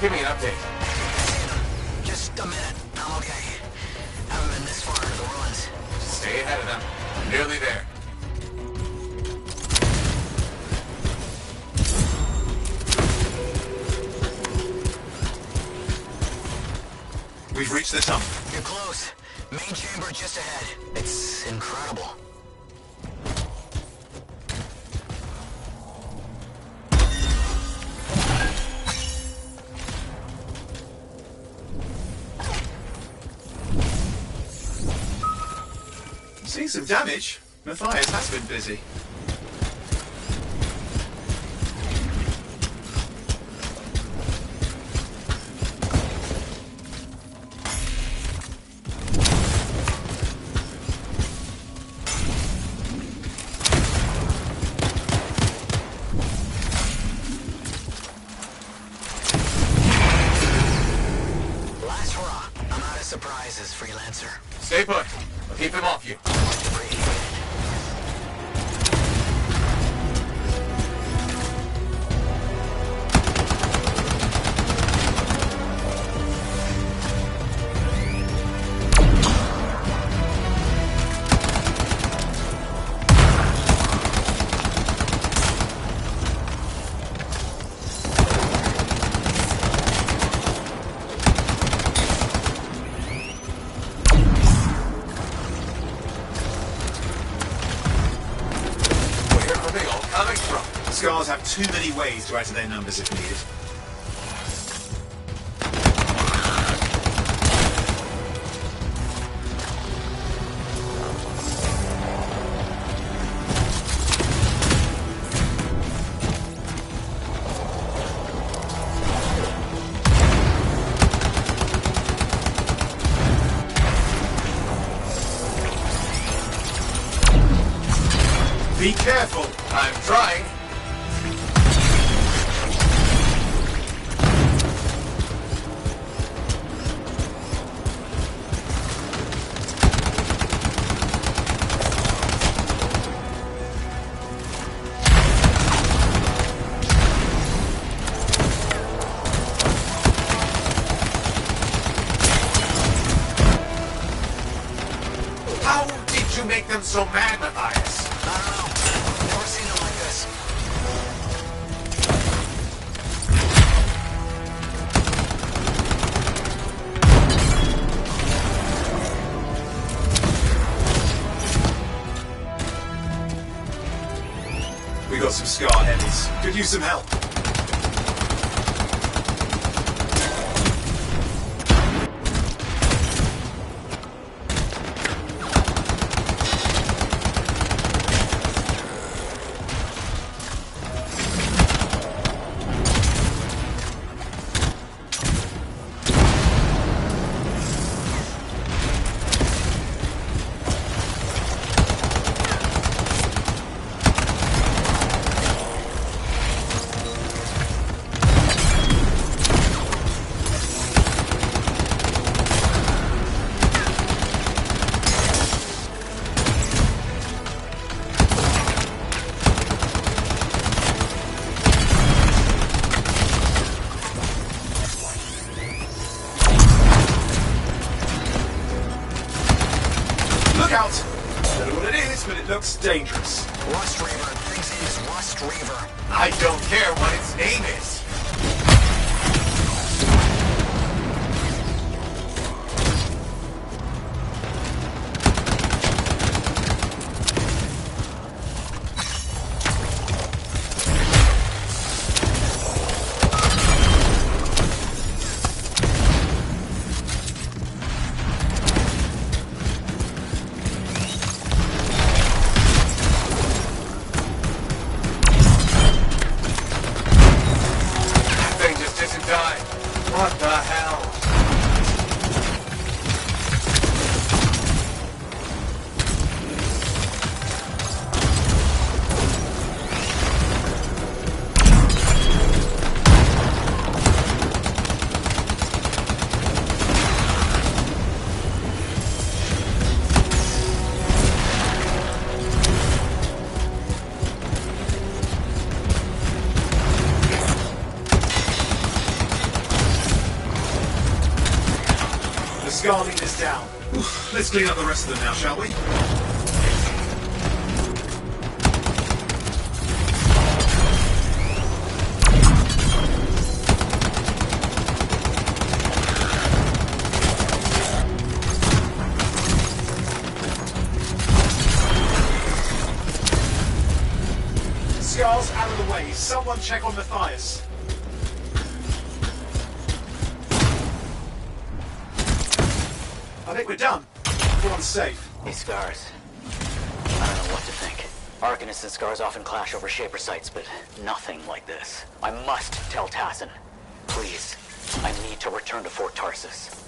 Give me an update. Just a minute. I'm okay. Haven't been this far into the ruins. Stay ahead of them. I'm nearly there. We've reached the tunnel. You're close. Main chamber just ahead. It's incredible. Seeing some damage. Matthias has been busy. Last hurrah. I'm out of surprises, freelancer. Stay put. I'll keep him off you. Scars have too many ways to add to their numbers if needed. Be careful! I'm trying. How did you make them so mad, Matthias? I don't know. Never seen it like this. We got some scar heavies. Could use some help. it, but it looks dangerous. Rust Reaver. Thing's name is Rust Reaver. I don't care what its name is. What the hell? Scar lead is down. Oof, let's clean up the rest of them now, shall we? Scar's out of the way. Someone check on Matthias. I think we're done. Everyone's safe. These Scars. I don't know what to think. Arcanists and Scars often clash over Shaper sites, but nothing like this. I must tell Tassin. Please, I need to return to Fort Tarsus.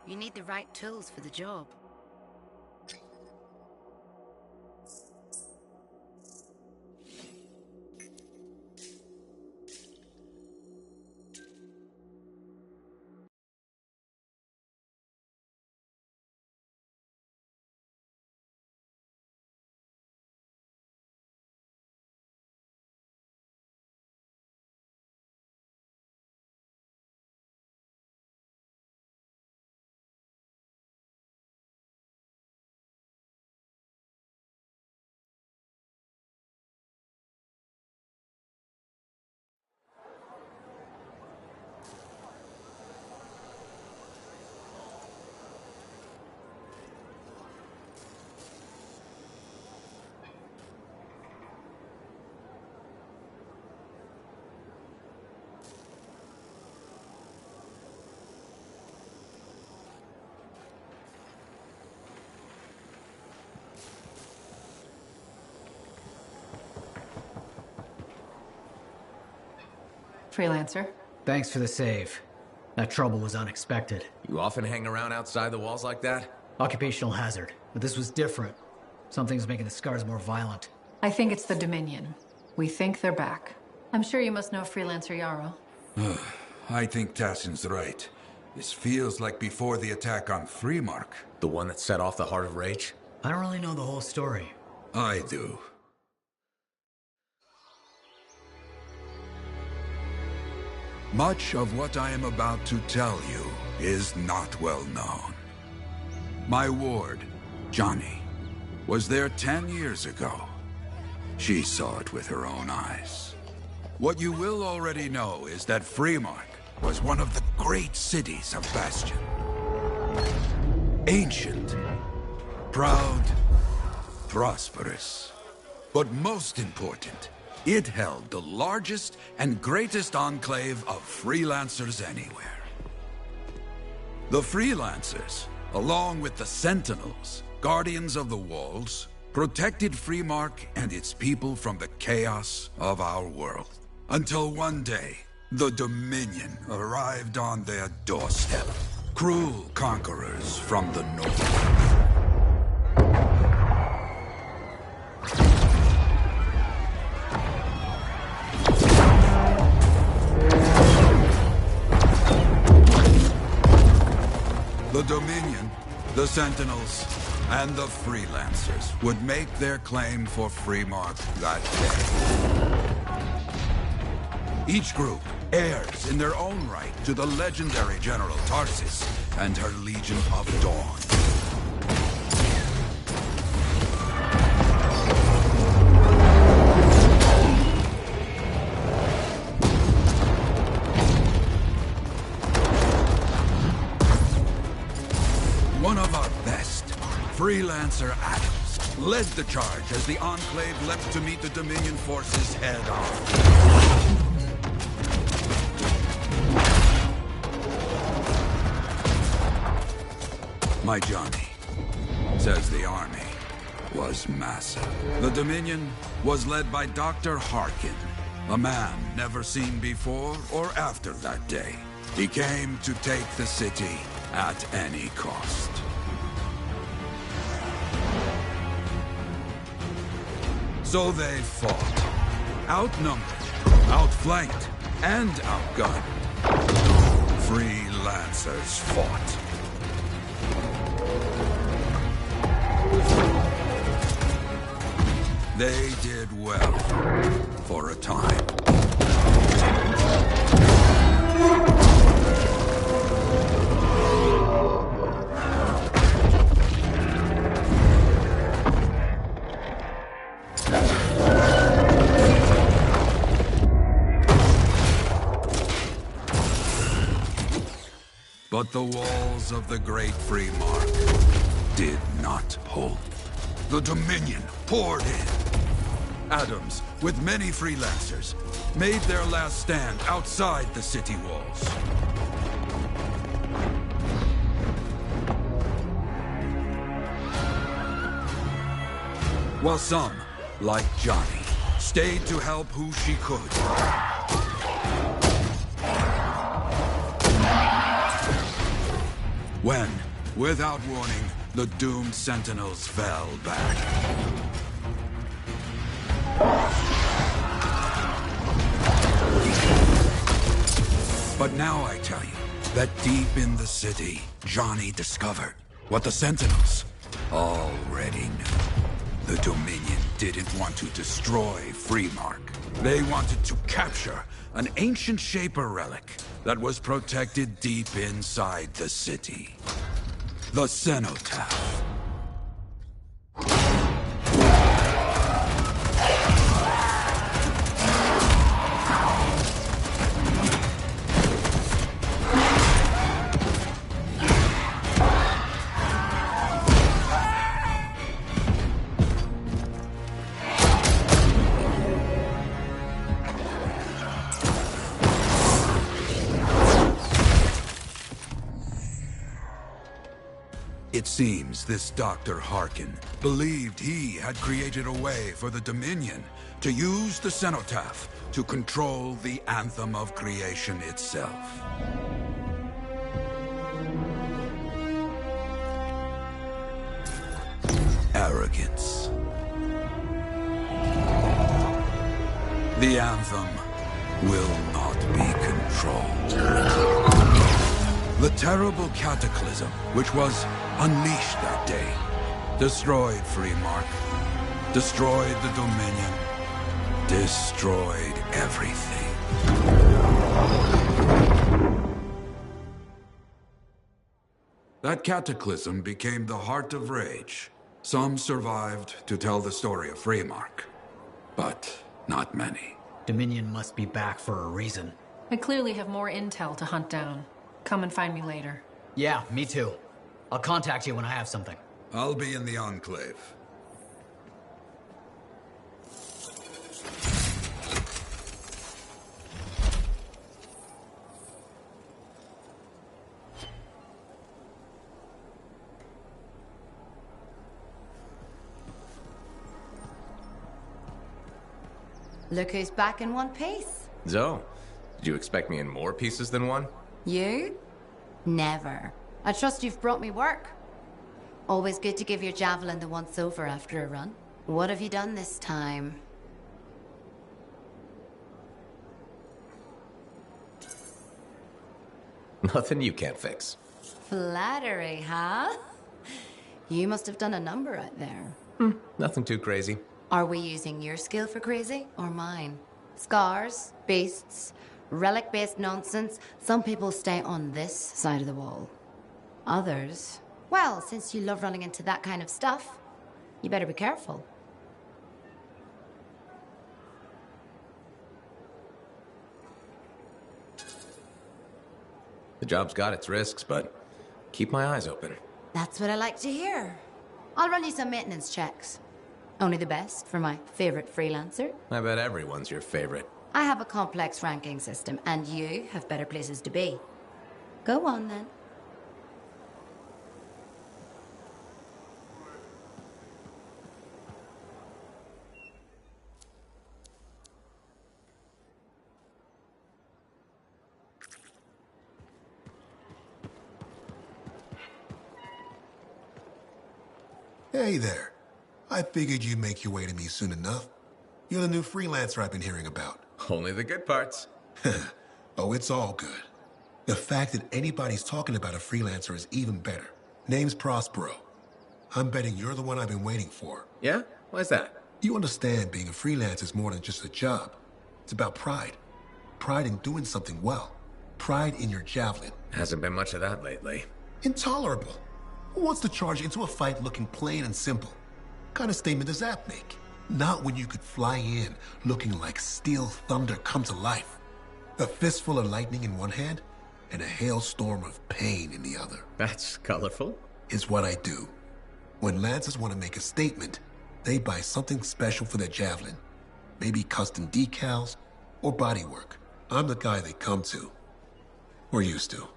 You need the right tools for the job. Freelancer. Thanks for the save. That trouble was unexpected. You often hang around outside the walls like that? Occupational hazard, but this was different. Something's making the scars more violent. I think it's the Dominion. We think they're back. I'm sure you must know Freelancer Yarrow. I think Tassin's right. This feels like before the attack on Freemark. The one that set off the Heart of Rage? I don't really know the whole story. I do. Much of what I am about to tell you is not well known. My ward, Johnny, was there 10 years ago. She saw it with her own eyes. What you will already know is that Freemark was one of the great cities of Bastion. Ancient, proud, prosperous. But most important, it held the largest and greatest enclave of freelancers anywhere. The freelancers, along with the Sentinels, guardians of the walls, protected Freemark and its people from the chaos of our world. Until one day, the Dominion arrived on their doorstep. Cruel conquerors from the north. The Dominion, the Sentinels, and the Freelancers would make their claim for Freemark that day. Each group heirs in their own right to the legendary General Tarsis and her Legion of Dawn. One of our best, Freelancer Adams, led the charge as the Enclave leapt to meet the Dominion forces head-on. My Johnny says the army was massive. The Dominion was led by Dr. Harkin, a man never seen before or after that day. He came to take the city at any cost. So they fought. Outnumbered, outflanked, and outgunned. Freelancers fought. They did well for a time. But the walls of the Great Freemark did not hold. The Dominion poured in. Adams, with many freelancers, made their last stand outside the city walls. While some, like Johnny, stayed to help who she could. when, without warning, the doomed sentinels fell back. But now I tell you that deep in the city, Johnny discovered what the sentinels already knew. The Dominion didn't want to destroy Freemark. They wanted to capture an ancient Shaper relic that was protected deep inside the city. The Cenotaph. It seems this Dr. Harkin believed he had created a way for the Dominion to use the Cenotaph to control the Anthem of Creation itself. Arrogance. The Anthem will not be controlled. The terrible cataclysm, which was unleashed that day, destroyed Freemark, destroyed the Dominion, destroyed everything. That cataclysm became the heart of rage. Some survived to tell the story of Freemark, but not many. Dominion must be back for a reason. I clearly have more intel to hunt down. Come and find me later. Yeah, me too. I'll contact you when I have something. I'll be in the Enclave. Look who's back in one piece. Zoe, did you expect me in more pieces than one? You? Never. I trust you've brought me work. Always good to give your javelin the once-over after a run. What have you done this time? Nothing you can't fix. Flattery, huh? You must have done a number out there. Nothing too crazy. Are we using your skill for crazy, or mine? Scars, beasts, relic-based nonsense. Some people stay on this side of the wall. Others, well, since you love running into that kind of stuff, you better be careful. The job's got its risks, but keep my eyes open. That's what I like to hear. I'll run you some maintenance checks. Only the best for my favorite freelancer. I bet everyone's your favorite. I have a complex ranking system, and you have better places to be. Go on, then. Hey there. I figured you'd make your way to me soon enough. You're the new freelancer I've been hearing about. Only the good parts. Oh, it's all good. The fact that anybody's talking about a freelancer is even better. Name's Prospero. I'm betting you're the one I've been waiting for. Yeah? Why's that? You understand being a freelancer is more than just a job. It's about pride. Pride in doing something well. Pride in your javelin. Hasn't been much of that lately. Intolerable. Who wants to charge into a fight looking plain and simple? What kind of statement does that make? Not when you could fly in looking like steel thunder come to life. A fistful of lightning in one hand and a hailstorm of pain in the other. That's colorful. Is what I do. When lancers want to make a statement, they buy something special for their javelin. Maybe custom decals or bodywork. I'm the guy they come to. Or used to.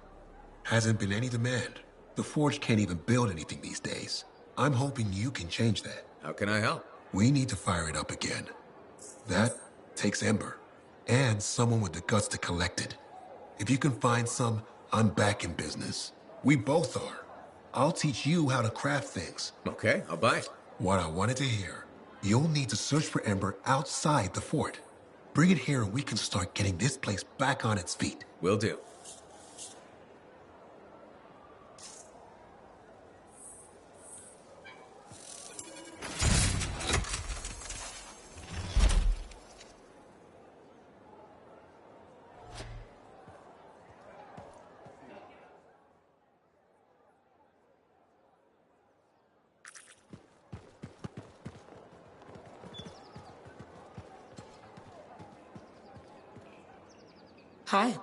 Hasn't been any demand. The Forge can't even build anything these days. I'm hoping you can change that. How can I help? We need to fire it up again. That takes Ember. And someone with the guts to collect it. If you can find some, I'm back in business. We both are. I'll teach you how to craft things. Okay, I'll buy it. What I wanted to hear. You'll need to search for Ember outside the fort. Bring it here and we can start getting this place back on its feet. Will do. Hi.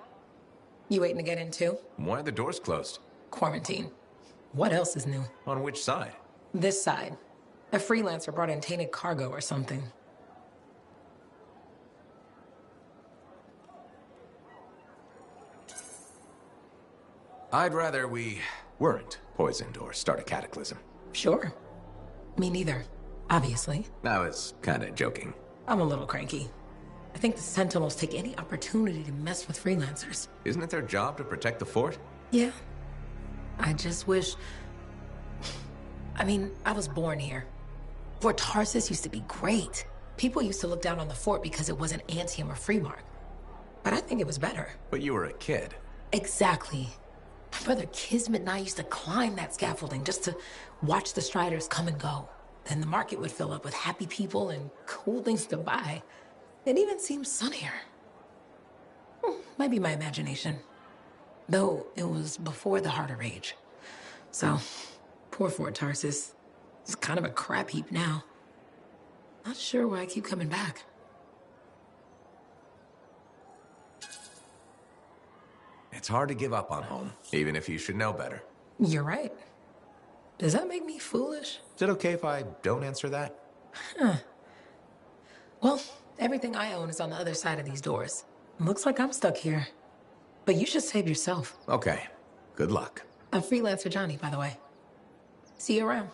You waiting to get in too? Why are the doors closed? Quarantine. What else is new? On which side? This side. A freelancer brought in tainted cargo or something. I'd rather we weren't poisoned or start a cataclysm. Sure. Me neither, obviously. I was kinda joking. I'm a little cranky. I think the Sentinels take any opportunity to mess with freelancers. Isn't it their job to protect the fort? Yeah. I just wish... I mean, I was born here. Fort Tarsus used to be great. People used to look down on the fort because it wasn't Anthem or Freemark. But I think it was better. But you were a kid. Exactly. My brother Kismet and I used to climb that scaffolding just to watch the Striders come and go. Then the market would fill up with happy people and cool things to buy. It even seems sunnier. Might be my imagination. Though it was before the Harder Age. So, poor Fort Tarsus. It's kind of a crap heap now. Not sure why I keep coming back. It's hard to give up on home, even if you should know better. You're right. Does that make me foolish? Is it okay if I don't answer that? Huh. Well, everything I own is on the other side of these doors. Looks like I'm stuck here. But you should save yourself. Okay. Good luck. I'm Freelancer Johnny, by the way. See you around.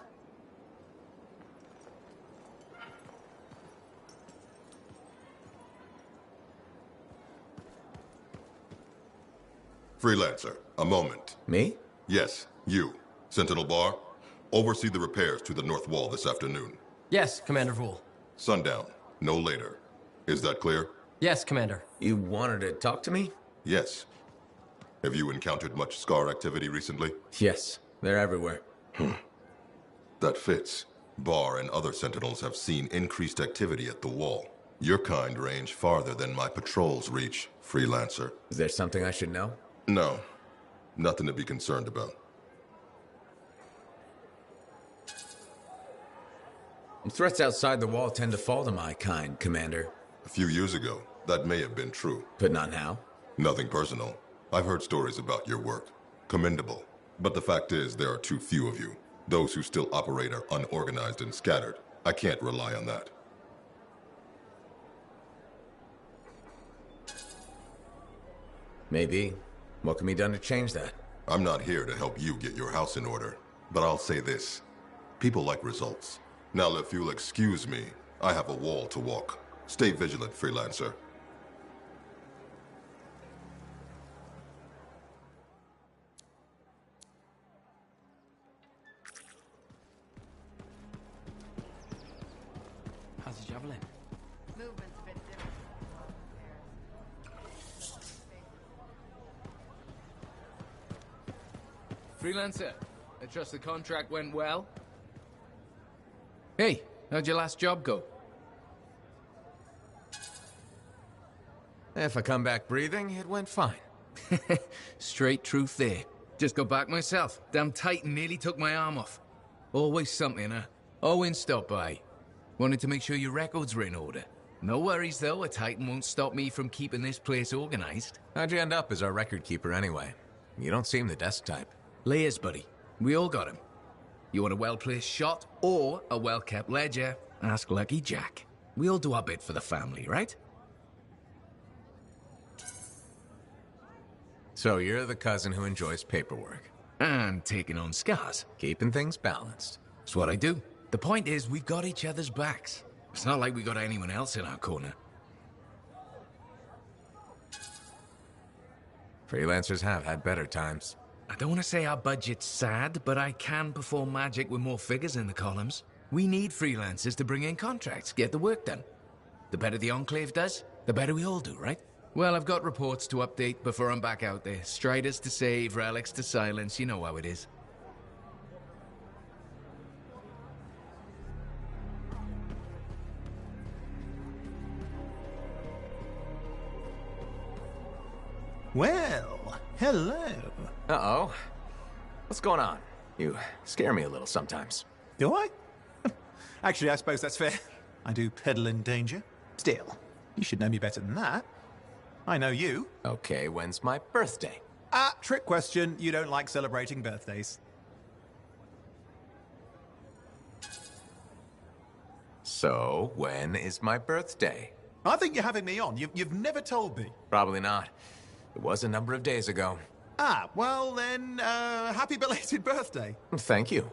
Freelancer, a moment. Me? Yes, you. Sentinel Bar, oversee the repairs to the north wall this afternoon. Yes, Commander Vool. Sundown, no later. Is that clear? Yes, Commander. You wanted to talk to me? Yes. Have you encountered much Scar activity recently? Yes, they're everywhere. That fits. Bar and other Sentinels have seen increased activity at the wall. Your kind range farther than my patrols reach, Freelancer. Is there something I should know? No. Nothing to be concerned about. Threats outside the wall tend to fall to my kind, Commander. A few years ago, that may have been true. But not now? Nothing personal. I've heard stories about your work. Commendable. But the fact is, there are too few of you. Those who still operate are unorganized and scattered. I can't rely on that. Maybe. What can be done to change that? I'm not here to help you get your house in order. But I'll say this. People like results. Now, if you'll excuse me, I have a wall to walk. Stay vigilant, Freelancer. How's the javelin? Movement's a bit different. Freelancer, I trust the contract went well? Hey, how'd your last job go? If I come back breathing, it went fine. Straight truth there. Just got back myself. Damn Titan nearly took my arm off. Always something, huh? Owen stopped by. Wanted to make sure your records were in order. No worries, though. A Titan won't stop me from keeping this place organized. How'd you end up as our record keeper anyway? You don't seem the desk type. Layers, buddy. We all got him. You want a well-placed shot or a well-kept ledger? Ask Lucky Jack. We all do our bit for the family, right? So you're the cousin who enjoys paperwork. And taking on scars. Keeping things balanced. That's what I do. The point is, we've got each other's backs. It's not like we got anyone else in our corner. Freelancers have had better times. I don't want to say our budget's sad, but I can perform magic with more figures in the columns. We need freelancers to bring in contracts, get the work done. The better the Enclave does, the better we all do, right? Well, I've got reports to update before I'm back out there. Striders to save, relics to silence, you know how it is. Well, hello. Uh-oh. What's going on? You scare me a little sometimes. Do I? Actually, I suppose that's fair. I do peddle in danger. Still, you should know me better than that. I know you. Okay, when's my birthday? Trick question. You don't like celebrating birthdays. So, when is my birthday? I think you're having me on. You've never told me. Probably not. It was a number of days ago. Well then, happy belated birthday. Thank you.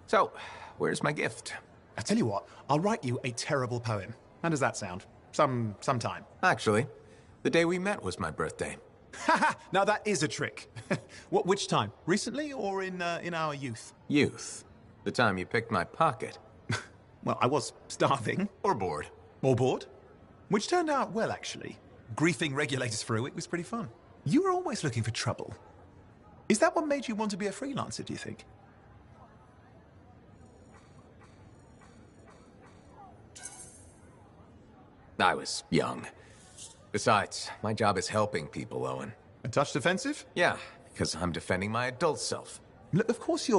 So, where's my gift? I tell you what, I'll write you a terrible poem. How does that sound? Sometime. Actually, the day we met was my birthday. Haha! Now that is a trick. Which time? Recently or in our youth? Youth. The time you picked my pocket. Well, I was starving. Or bored. Or bored? Which turned out well, actually. Griefing regulators for a week was pretty fun. You were always looking for trouble. Is that what made you want to be a freelancer, do you think? I was young. Besides, my job is helping people, Owen. A touch defensive? Yeah, because I'm defending my adult self. Look, of course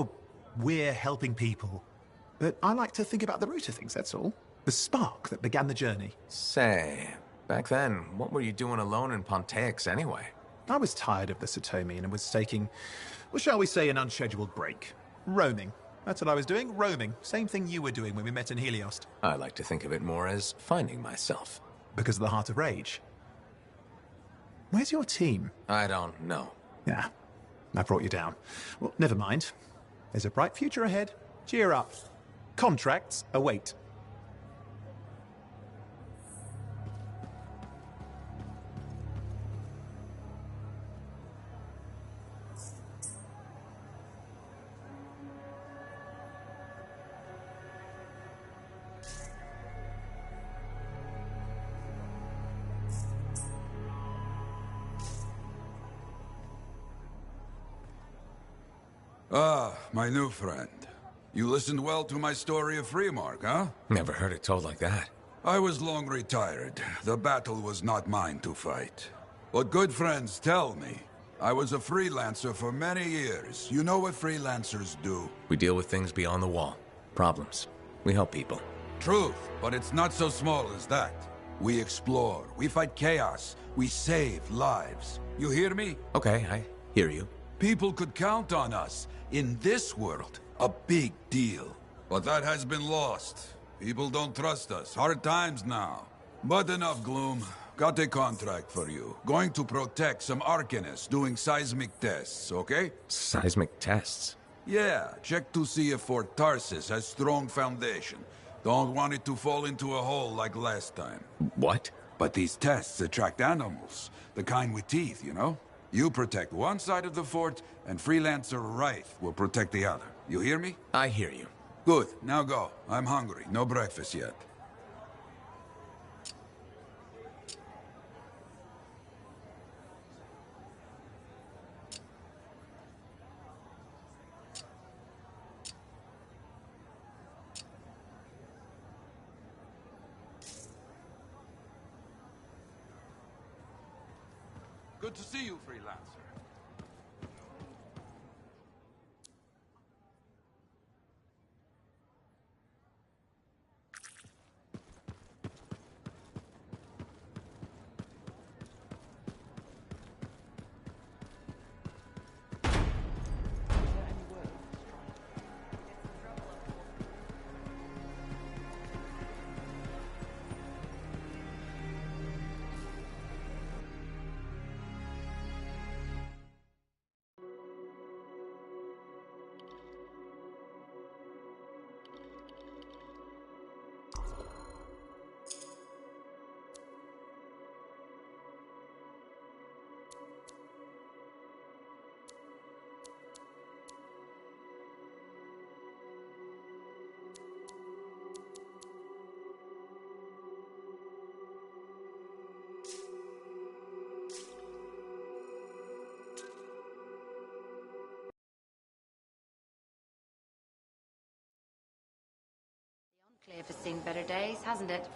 we're helping people. But I like to think about the root of things, that's all. The spark that began the journey. Say, back then, what were you doing alone in Pontaix anyway? I was tired of the Satomi and was taking, well, shall we say, an unscheduled break. Roaming. That's what I was doing, roaming. Same thing you were doing when we met in Heliost. I like to think of it more as finding myself. Because of the Heart of Rage. Where's your team? I don't know. Yeah, I brought you down. Well, never mind. There's a bright future ahead. Cheer up. Contracts await. Ah, my new friend. You listened well to my story of Freemark, huh? Never heard it told like that. I was long retired. The battle was not mine to fight. But good friends tell me. I was a freelancer for many years. You know what freelancers do? We deal with things beyond the wall. Problems. We help people. Truth, but it's not so small as that. We explore, we fight chaos, we save lives. You hear me? Okay, I hear you. People could count on us. In this world, a big deal. But that has been lost. People don't trust us. Hard times now. But enough gloom. Got a contract for you. Going to protect some Arcanists doing seismic tests, okay? Seismic tests? Yeah, check to see if Fort Tarsis has strong foundation. Don't want it to fall into a hole like last time. What? But these tests attract animals. The kind with teeth, you know? You protect one side of the fort, and Freelancer Wraith will protect the other. You hear me? I hear you. Good. Now go. I'm hungry. No breakfast yet. Good to see you, Freelancer. Cave has seen better days, hasn't it?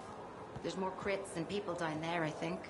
There's more crits than people down there, I think.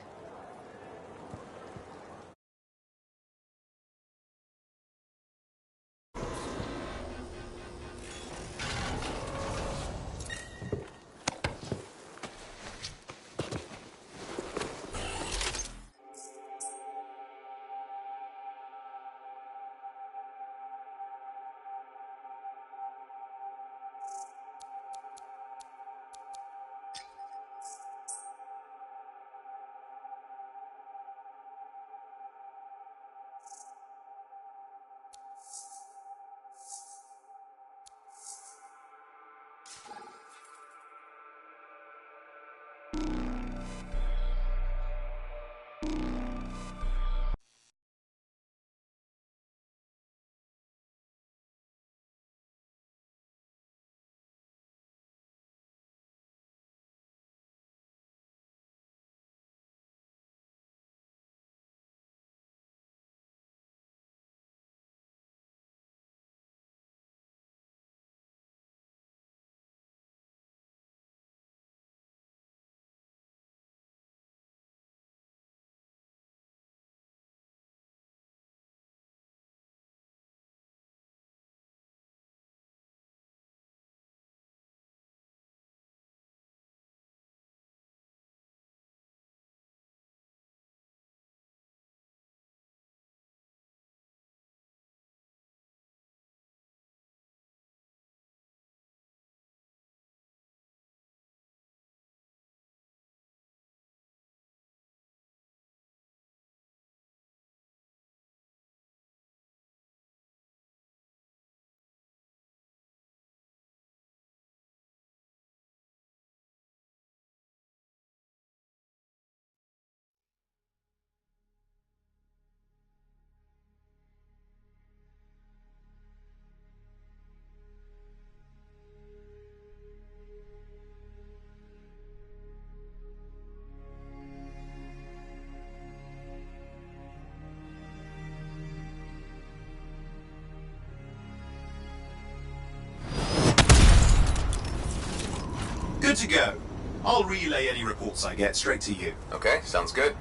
Good to go. I'll relay any reports I get straight to you. Okay, sounds good.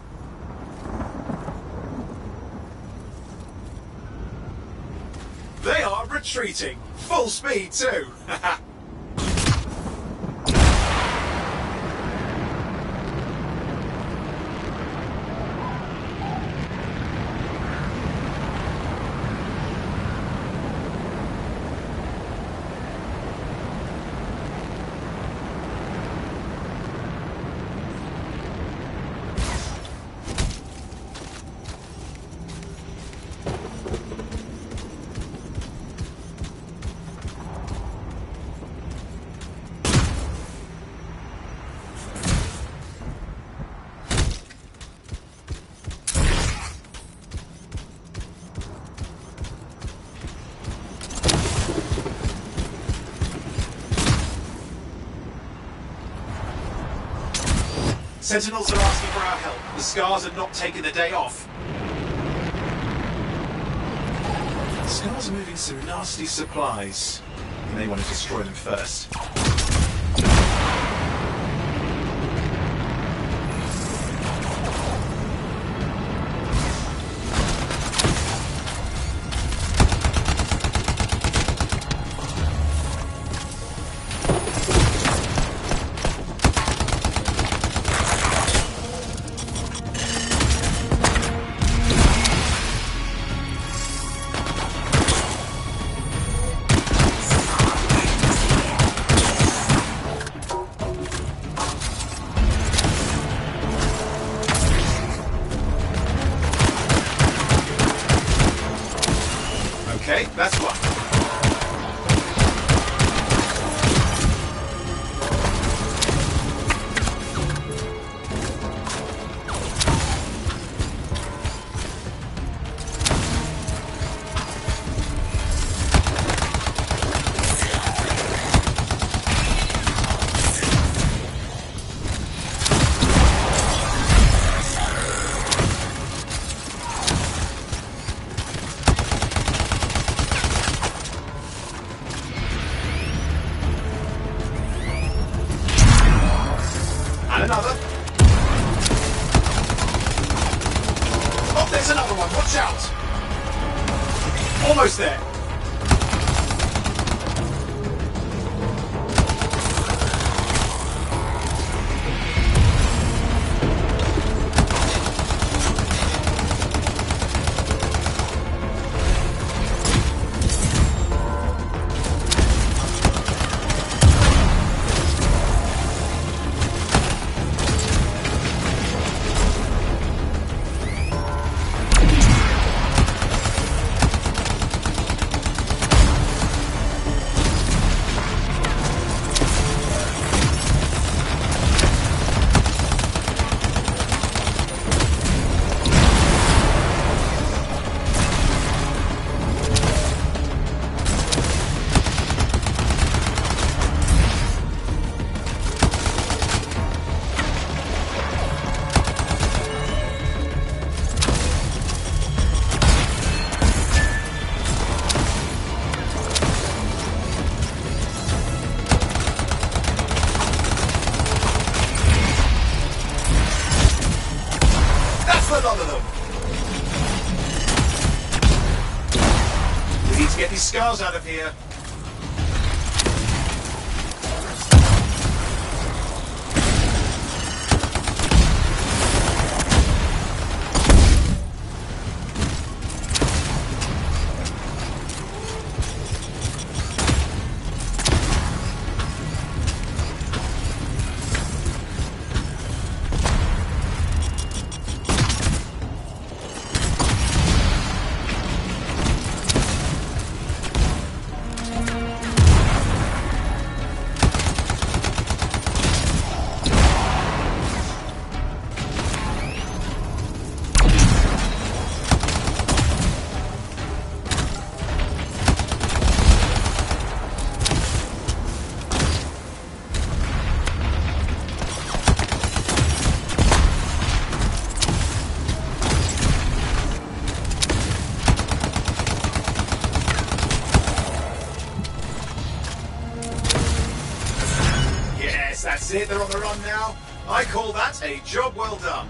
They are retreating. Full speed, too. Sentinels are asking for our help. The Scars are not taking the day off. The Scars are moving some nasty supplies. You may want to destroy them first. Okay, that's one. Almost there. We need to get these scars out of here. That's it, they're on the run now. I call that a job well done.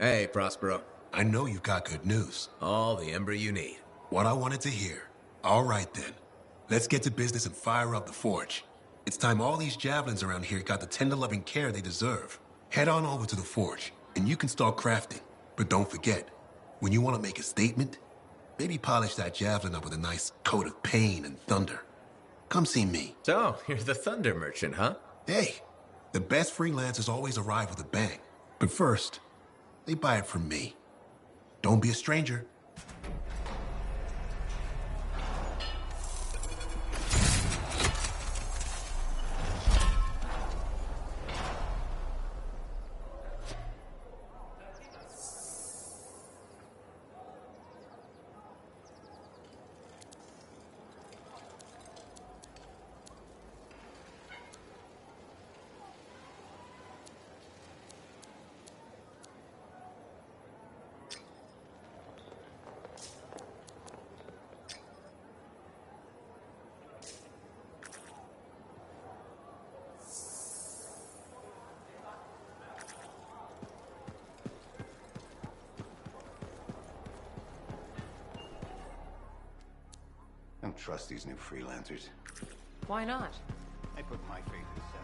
Hey, Prospero. I know you've got good news. All the ember you need. What I wanted to hear. All right, then. Let's get to business and fire up the forge. It's time all these javelins around here got the tender loving care they deserve. Head on over to the forge, and you can start crafting. But don't forget, when you want to make a statement, maybe polish that javelin up with a nice coat of pain and thunder. Come see me. So, you're the thunder merchant, huh? Hey, the best freelancers always arrive with a bang. But first, they buy it from me. Don't be a stranger. Don't trust these new freelancers. Why not? I put my faith in Seth.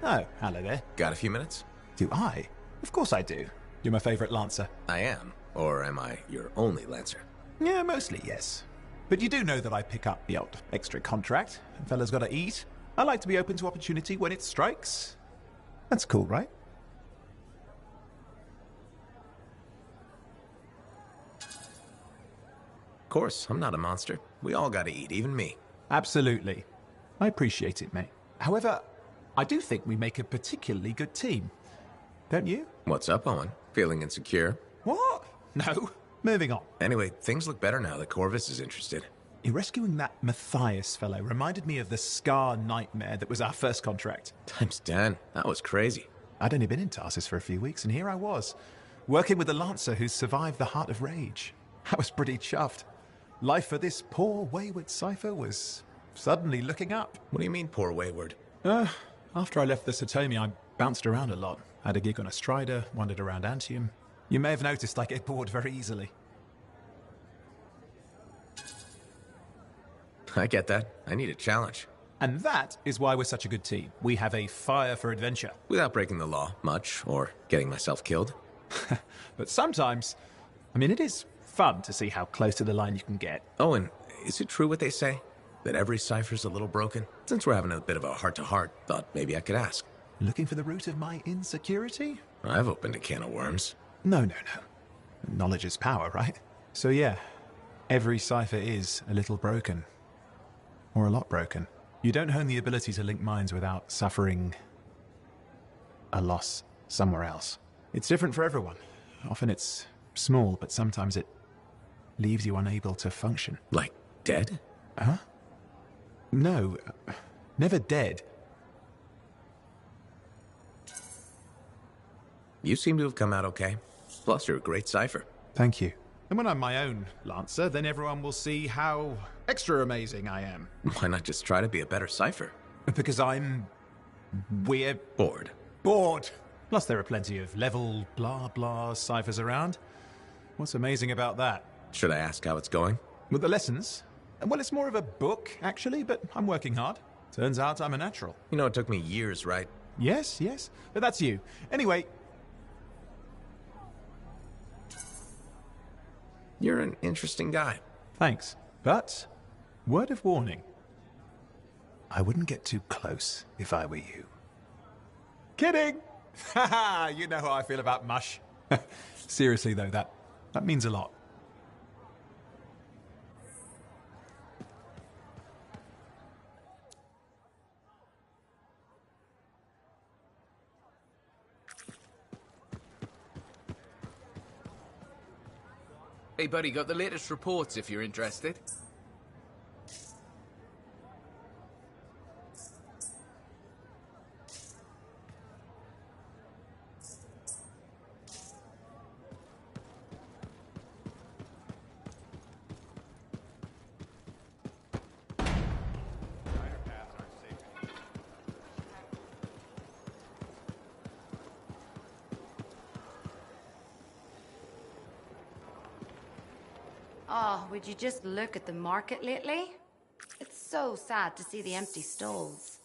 Oh, hello there. Got a few minutes? Do I? Of course I do. You're my favorite Lancer. I am. Or am I your only Lancer? Yeah, mostly, yes. But you do know that I pick up the odd extra contract. And fella's gotta eat. I like to be open to opportunity when it strikes. That's cool, right? Of course, I'm not a monster. We all gotta eat, even me. Absolutely. I appreciate it, mate. However, I do think we make a particularly good team. Don't you? What's up, Owen? Feeling insecure? What? No. Moving on. Anyway, things look better now that Corvus is interested. You're rescuing that Matthias fellow reminded me of the Scar nightmare that was our first contract. Times 10. That was crazy. I'd only been in Tarsus for a few weeks, and here I was, working with a Lancer who survived the Heart of Rage. I was pretty chuffed. Life for this poor, wayward cipher was suddenly looking up. What do you mean, poor wayward? After I left the Satomi, I bounced around a lot. Had a gig on a Strider, wandered around Antium. You may have noticed I get bored very easily. I get that. I need a challenge. And that is why we're such a good team. We have a fire for adventure. Without breaking the law, much, or getting myself killed. But sometimes, it is fun to see how close to the line you can get. Oh, and is it true what they say? That every cipher's a little broken? Since we're having a bit of a heart-to-heart, thought maybe I could ask. Looking for the root of my insecurity? I've opened a can of worms. No. Knowledge is power, right? So yeah, every cipher is a little broken. Or a lot broken. You don't hone the ability to link minds without suffering a loss somewhere else. It's different for everyone. Often it's small, but sometimes it leaves you unable to function. Like dead? Huh? No, never dead. You seem to have come out okay. Plus, you're a great cipher. Thank you. And when I'm my own Lancer, then everyone will see how extra amazing I am. Why not just try to be a better cipher? Because we're bored. Bored! Plus there are plenty of level blah blah ciphers around. What's amazing about that? Should I ask how it's going? With the lessons? Well, it's more of a book, actually, but I'm working hard. Turns out I'm a natural. You know, it took me years, right? Yes, but that's you. Anyway... You're an interesting guy. Thanks. But, word of warning. I wouldn't get too close if I were you. Kidding! Haha, you know how I feel about mush. Seriously, though, that means a lot. Hey, buddy, got the latest reports if you're interested. Oh, would you just look at the market lately? It's so sad to see the empty stalls.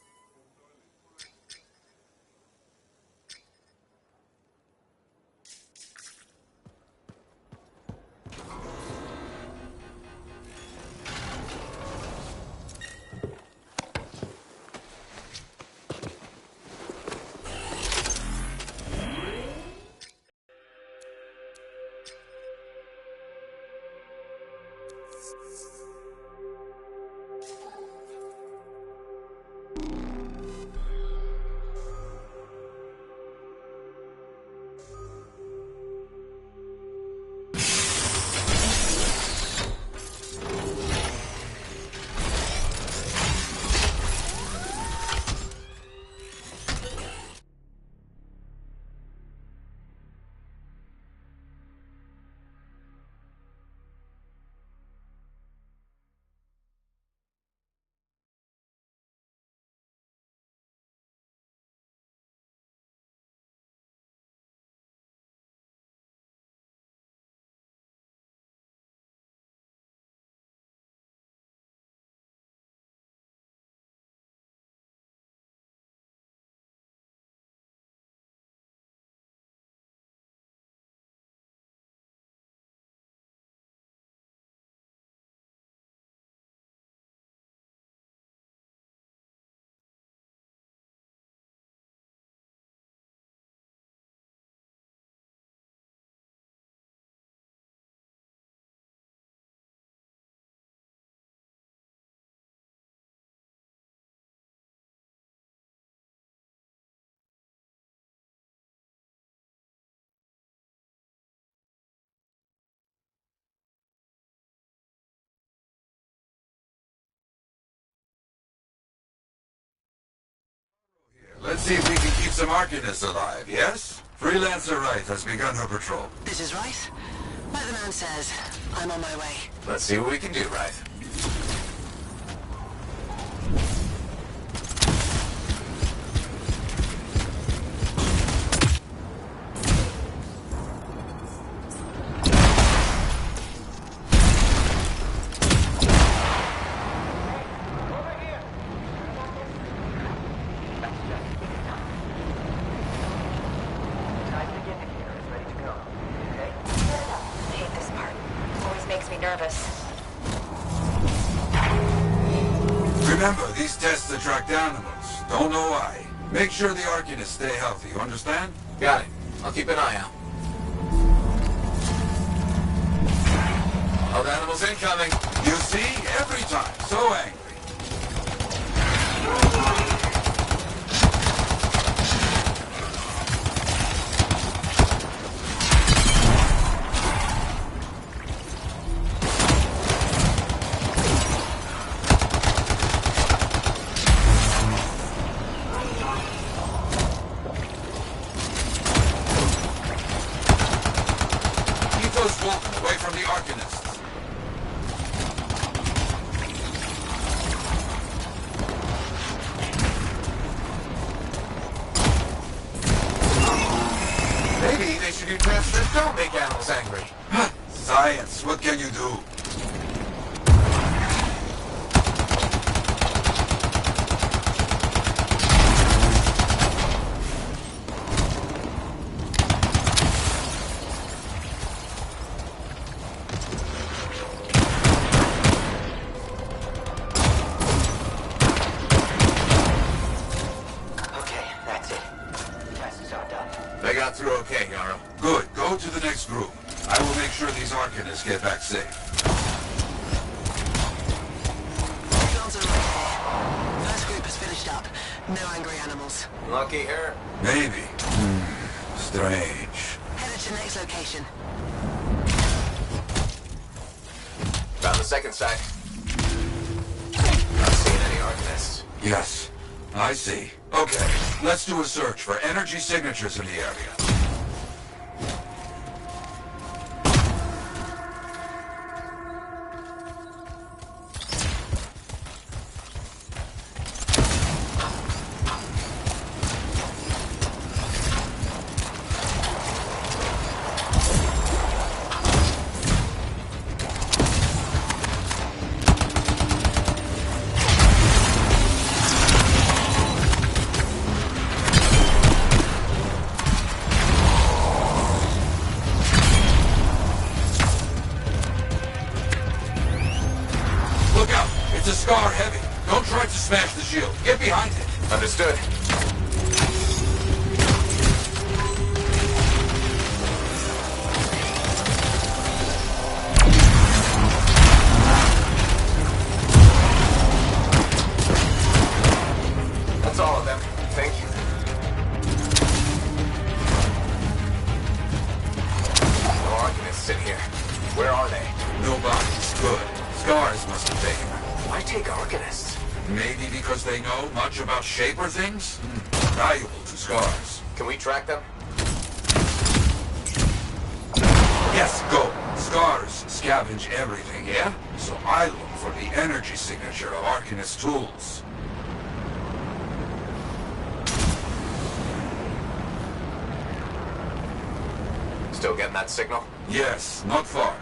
Let's see if we can keep some Arcanists alive, yes? Freelancer Wraith has begun her patrol. This is Wraith. Like the man says, I'm on my way. Let's see what we can do, Wraith. Remember, these tests attract animals. Don't know why. Make sure the Arcanists stay healthy, you understand? Got it. I'll keep an eye out. Wild animals incoming. You see? Every time. So angry. Away from the Arcanists. Maybe they should do tests that don't make animals angry. Science, what can you do? They got through okay, Yarrow. Good. Go to the next group. I will make sure these Arcanists get back safe. First group has finished up. No angry animals. Lucky her. Maybe. Strange. Headed to next location. Found the second site. Not seeing any Arcanists. Yes, I see. Okay, let's do a search for energy signatures in the area. heavy. Don't try to smash the shield. Get behind it. Understood. That's all of them. Thank you. No arguments in here. Where are they? Nobody's good. Scars must have taken them. Why take Arcanists? Maybe because they know much about Shaper things? Valuable to Scars. Can we track them? Yes, go. Scars scavenge everything, yeah? So I look for the energy signature of Arcanist tools. Still getting that signal? Yes, not far.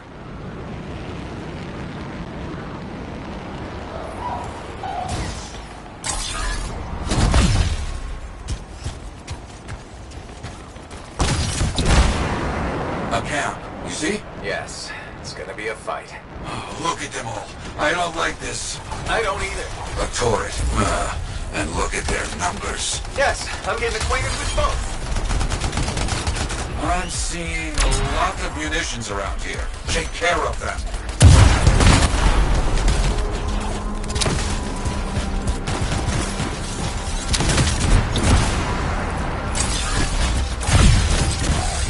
A camp, you see? Yes. It's gonna be a fight. Oh, look at them all. I don't like this. I don't either. A turret. And look at their numbers. Yes, I'm getting acquainted with both. I'm seeing a lot of munitions around here. Take care of them.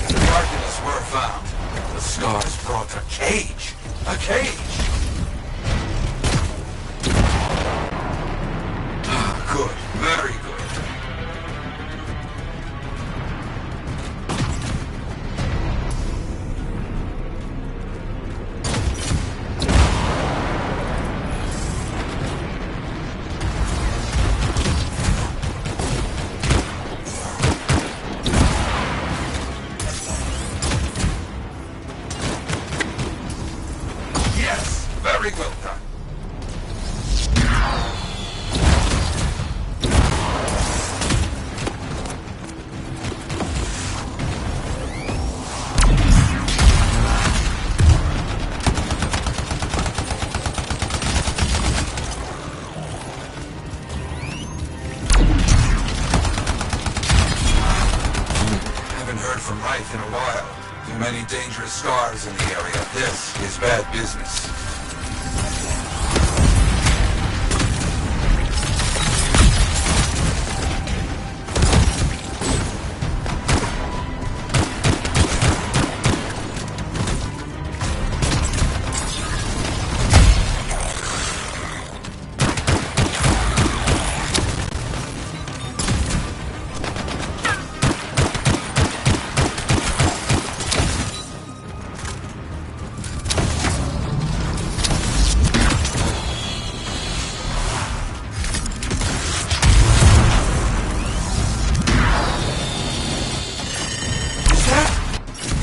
The Arcanists were found. The Scars brought a cage. A cage! Good. Very good. Yes! Very well done. Haven't heard from Wraith in a while. Too many dangerous Scars in the area. This is bad business.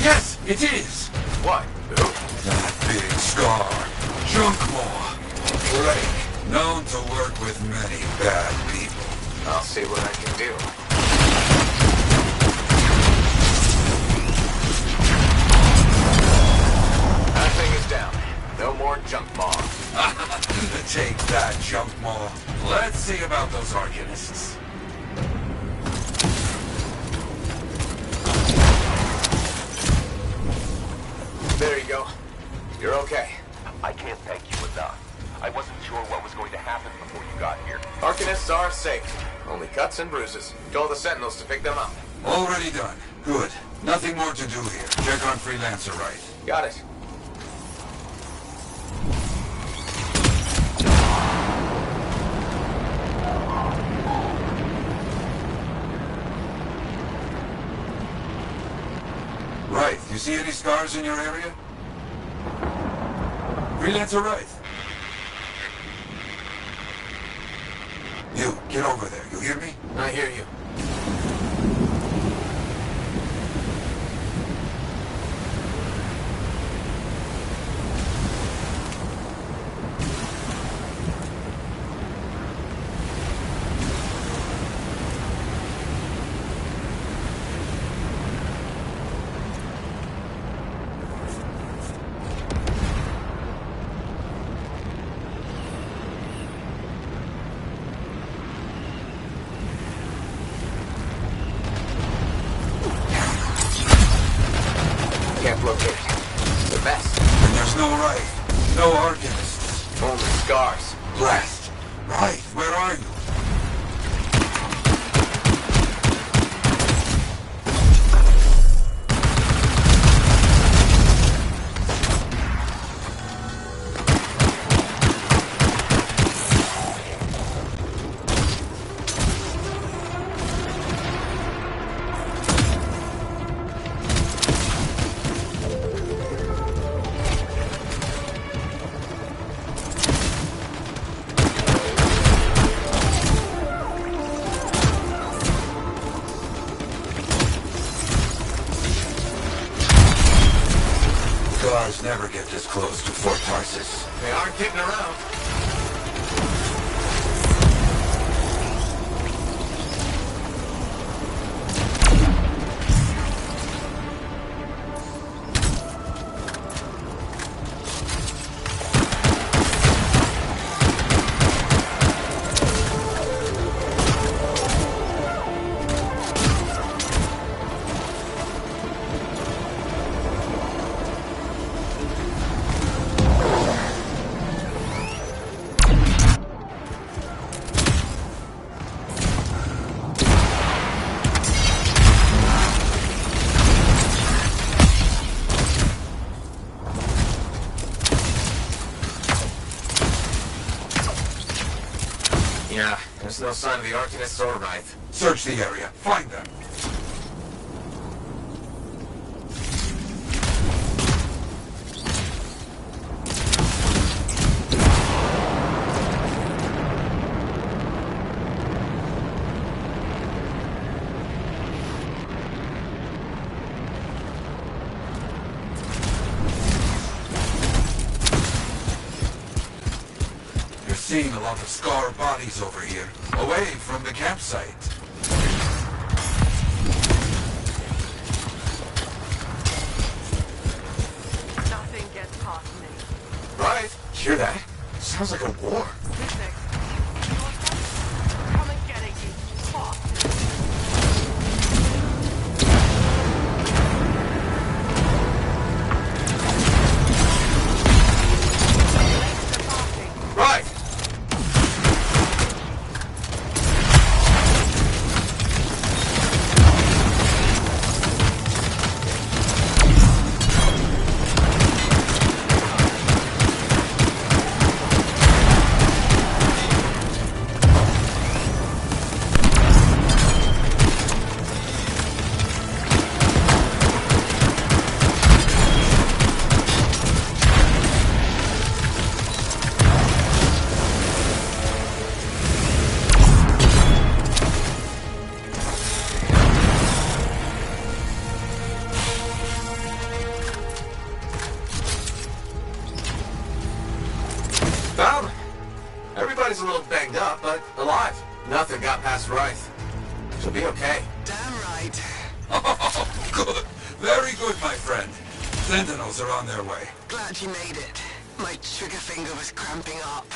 Yes, it is. What? Who? That big Scar. Junkmaw. Drake. Known to work with many bad people. I'll see what I can do. That thing is down. No more Junkmaw. Take that, Junkmaw. Let's see about those Arcanists. There you go. You're okay. I can't thank you enough. I wasn't sure what was going to happen before you got here. Arcanists are safe. Only cuts and bruises. Told the Sentinels to pick them up. Already done. Good. Nothing more to do here. Check on Freelancer right. Got it. Right. You see any Scars in your area? Freelancer right. You, get over there. You hear me? I hear you. this close to Fort Tarsus. They aren't kidding around. Yeah, there's no sign of the Arcanists or Wraith. Search the area. Find them. Seeing a lot of scar bodies over here, away from the campsite. Nothing gets past me. Right? Hear that? Sounds like a war. Come and get it, you bastard. Right! Found him. Everybody's a little banged up, but alive. Nothing got past Wraith. She'll be okay. Damn right. Oh, good. Very good, my friend. Sentinels are on their way. Glad you made it. My trigger finger was cramping up.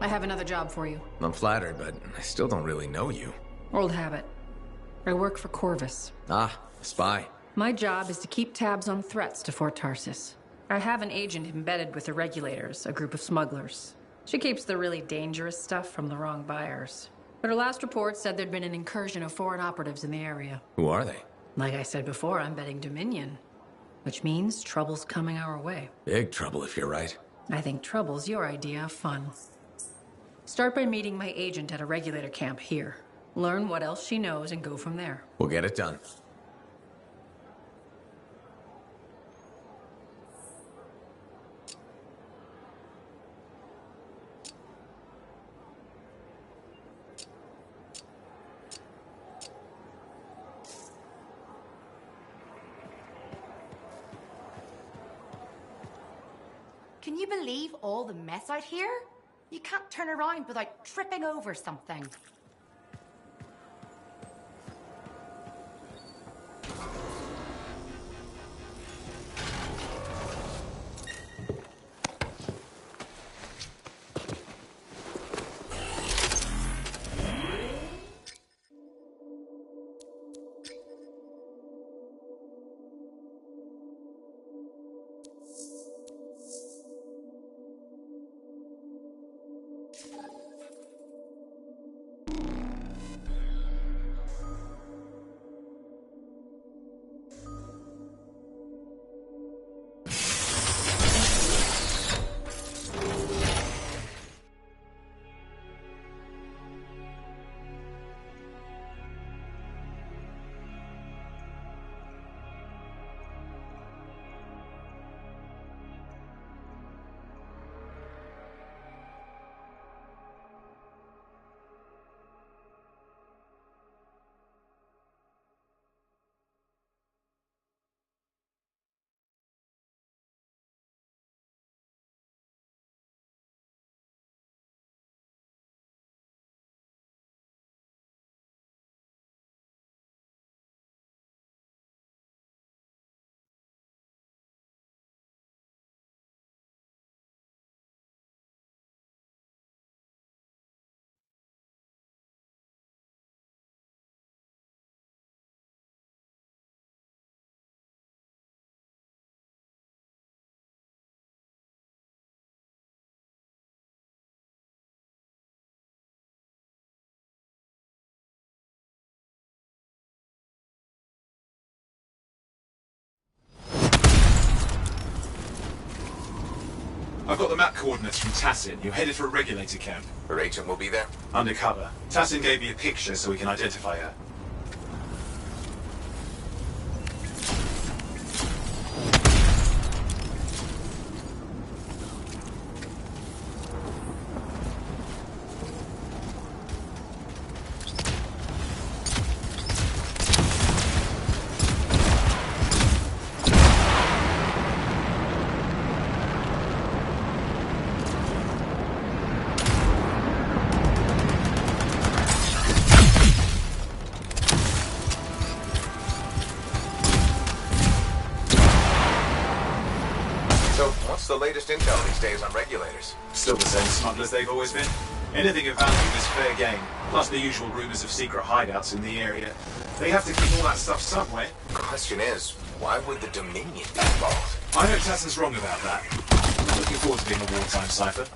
I have another job for you. I'm flattered, but I still don't really know you. Old habit. I work for Corvus. Ah, a spy. My job is to keep tabs on threats to Fort Tarsis. I have an agent embedded with the Regulators, a group of smugglers. She keeps the really dangerous stuff from the wrong buyers. But her last report said there'd been an incursion of foreign operatives in the area. Who are they? Like I said before, I'm betting Dominion. Which means trouble's coming our way. Big trouble if you're right. I think trouble's your idea of fun. Start by meeting my agent at a Regulator camp here. Learn what else she knows and go from there. We'll get it done. Can you believe all the mess out here? You can't turn around without tripping over something. I've got the map coordinates from Tassin. You're headed for a Regulator camp. Her agent will be there? Undercover. Tassin gave me a picture so we can identify her. The latest intel these days on Regulators. Still the same smugglers they've always been. Anything of value is fair game, plus the usual rumors of secret hideouts in the area. They have to keep all that stuff somewhere. The question is, why would the Dominion be involved? I hope Tassin's wrong about that. I'm looking forward to being a wartime cipher.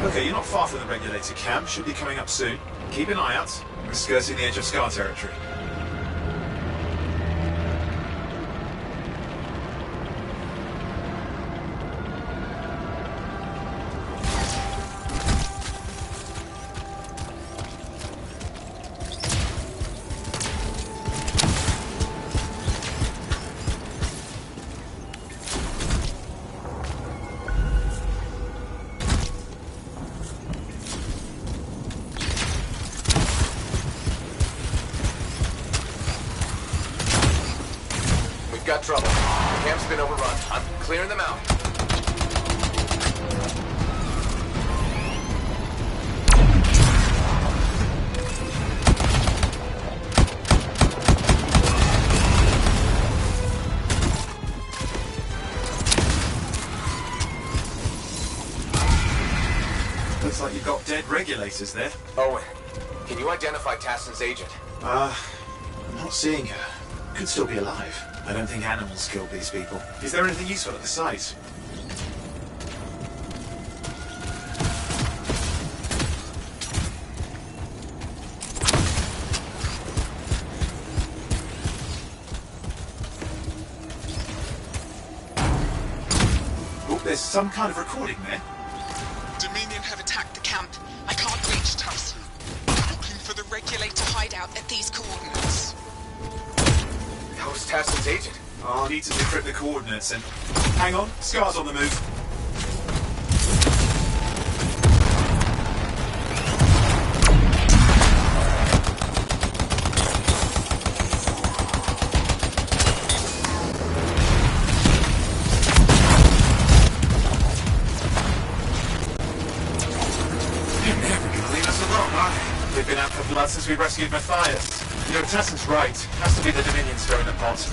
Okay, you're not far from the Regulator camp. Should be coming up soon. Keep an eye out. We're skirting the edge of Scar territory. We've got trouble. The camp's been overrun. I'm clearing them out. Looks like you've got dead regulators there. Owen, can you identify Tassin's agent? I'm not seeing her. Could still be alive. I don't think animals killed these people. Is there anything useful at the site? Oh, there's some kind of recording there. Dominion have attacked the camp. I can't reach Tarson. I'm looking for the regulator hideout at these coordinates. How's Tassin's agent? I'll need to decrypt the coordinates and... Hang on, Scar's on the move. You're never gonna leave us alone, are they? They've been out for blood since we rescued Matthias. You know, Tassin's right. Has to be the Dominion stirring the pot.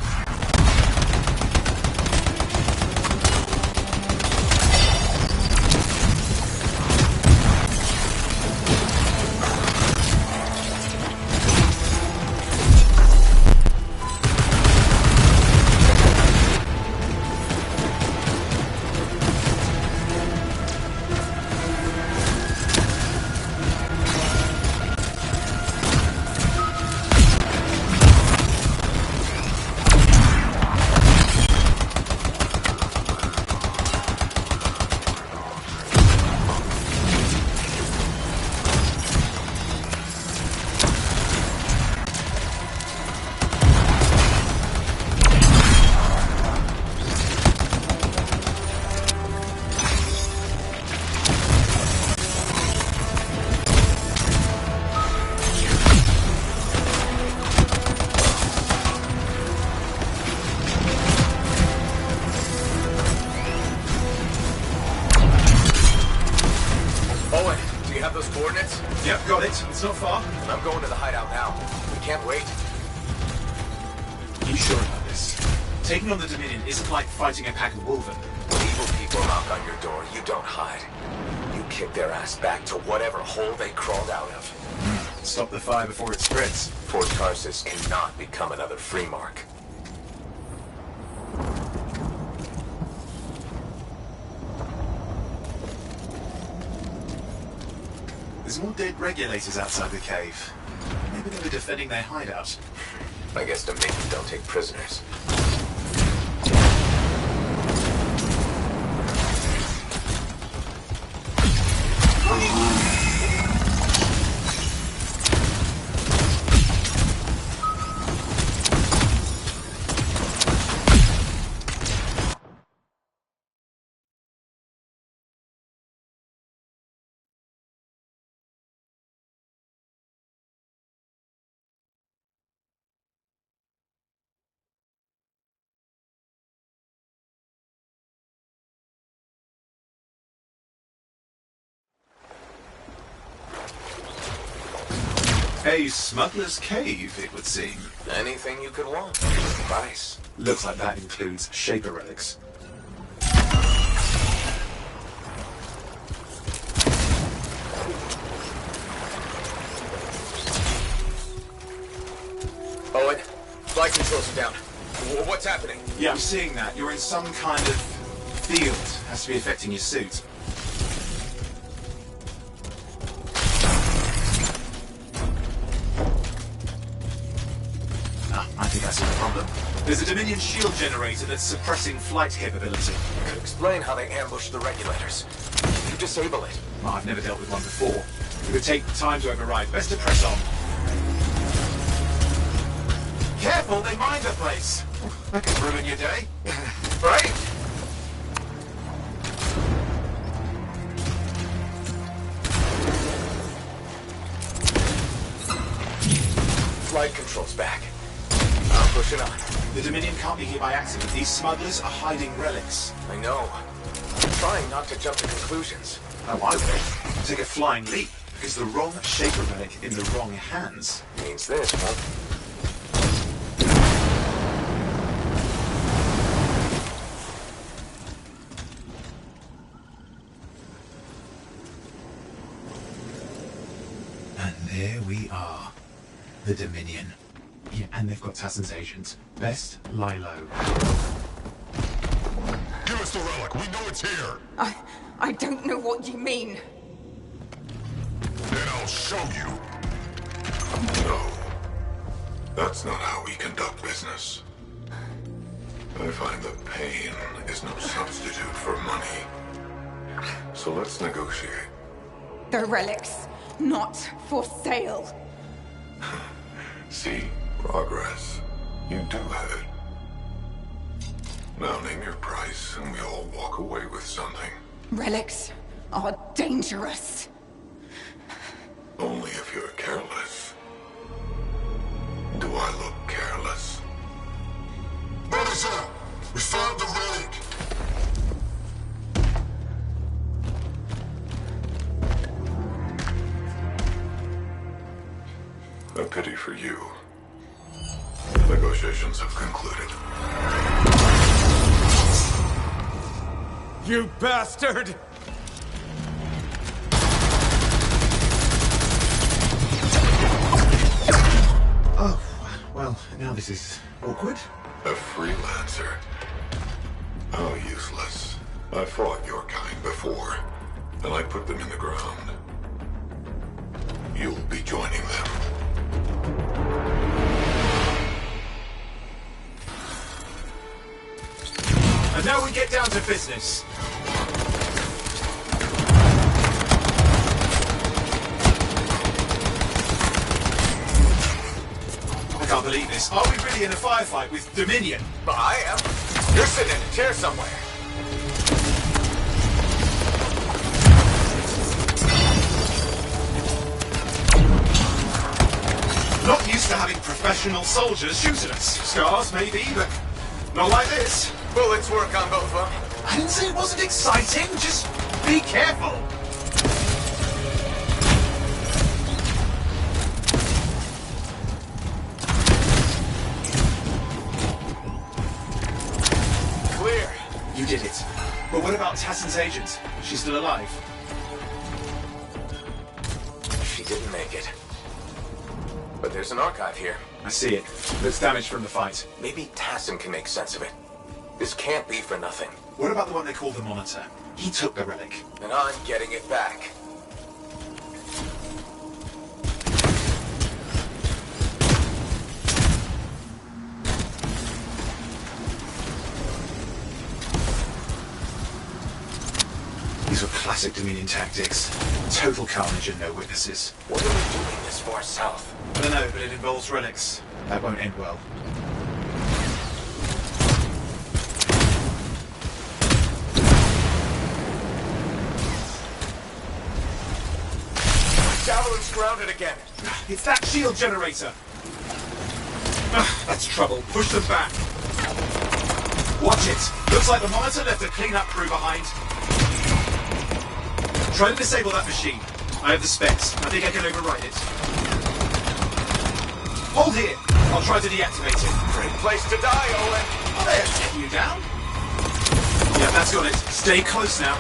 Yep, got it. It's not far. I'm going to the hideout now. We can't wait. You sure about this? Taking on the Dominion isn't like fighting a pack of wolven. When evil people knock on your door, you don't hide. You kick their ass back to whatever hole they crawled out of. Stop the fire before it spreads. Fort Tarsus cannot become another free mark. There's more dead regulators outside the cave. Maybe they were defending their hideout. I guess Dominion don't take prisoners. A smuggler's cave, it would seem. Anything you could want. Price. Looks like that includes Shaper relics. Owen, flight controls are down. What's happening? Yeah, I'm seeing that. You're in some kind of field. Has to be affecting your suit. I think I see the problem. There's a Dominion shield generator that's suppressing flight capability. Could explain how they ambushed the regulators. You disable it. Well, I've never dealt with one before. It would take time to override. Best to press on. Careful, they mine the place. That could ruin your day. Right? Flight controls back. I'm Pushing on. The Dominion can't be here by accident. These smugglers are hiding relics. I know. I'm trying not to jump to conclusions. Oh, I will. Take a flying leap, because the wrong Shaper relic in the wrong hands means this, huh? And there we are. The Dominion. Yeah, and they've got Tassin's agent. Best lie low. Give us the relic. We know it's here. I don't know what you mean. Then I'll show you. No. That's not how we conduct business. I find that pain is no substitute for money. So let's negotiate. The relics, not for sale. See, progress. You do have it. Now name your price, and we all walk away with something. Relics are dangerous. Only if you're careless. Do I look careless? Officer, we found the relic. A pity for you. Negotiations have concluded. You bastard! Oh, well, now this is awkward. A freelancer? How useless. I fought your kind before, and I put them in the ground. You'll be joining them. And now we get down to business. I can't believe this. Are we really in a firefight with Dominion? But I am. You're sitting in a chair somewhere. Not used to having professional soldiers shoot at us. Scars, maybe, but not like this. Bullets work on both of them. I didn't say it wasn't exciting. Just be careful. Clear. You did it. But what about Tassin's agent? She's still alive? She didn't make it. But there's an archive here. I see it. There's damage from the fight. Maybe Tassin can make sense of it. This can't be for nothing. What about the one they call the Monitor? He took the relic. And I'm getting it back. These were classic Dominion tactics. Total carnage and no witnesses. What are we doing this far south? I don't know, but it involves relics. That won't end well. Javelin's grounded again. It's that shield generator. That's trouble. Push them back. Watch it. Looks like the Monitor left a cleanup crew behind. Try to disable that machine. I have the specs. I think I can override it. Hold here. I'll try to deactivate it. Great place to die, Owen. Oh, there's getting you down. Yeah, that's got it. Stay close now.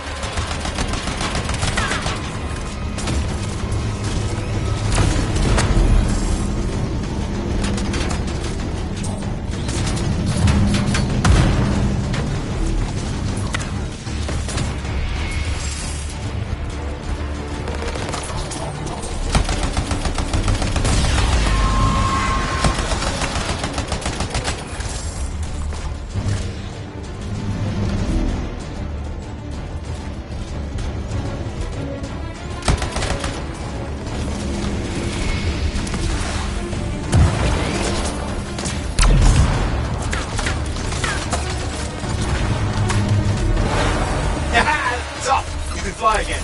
Fly again.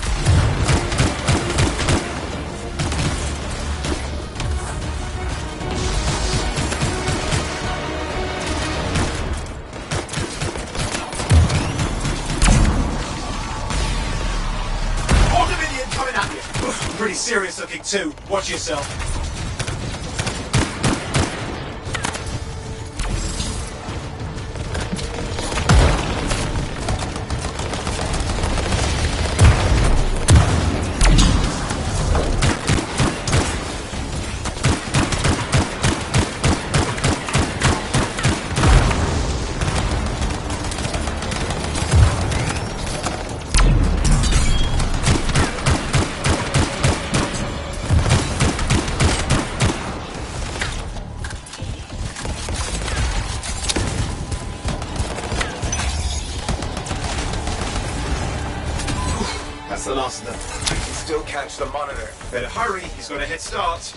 pretty serious looking too. Watch yourself. That's the last of them. You can still catch the monitor. Better hurry, he's got a head start.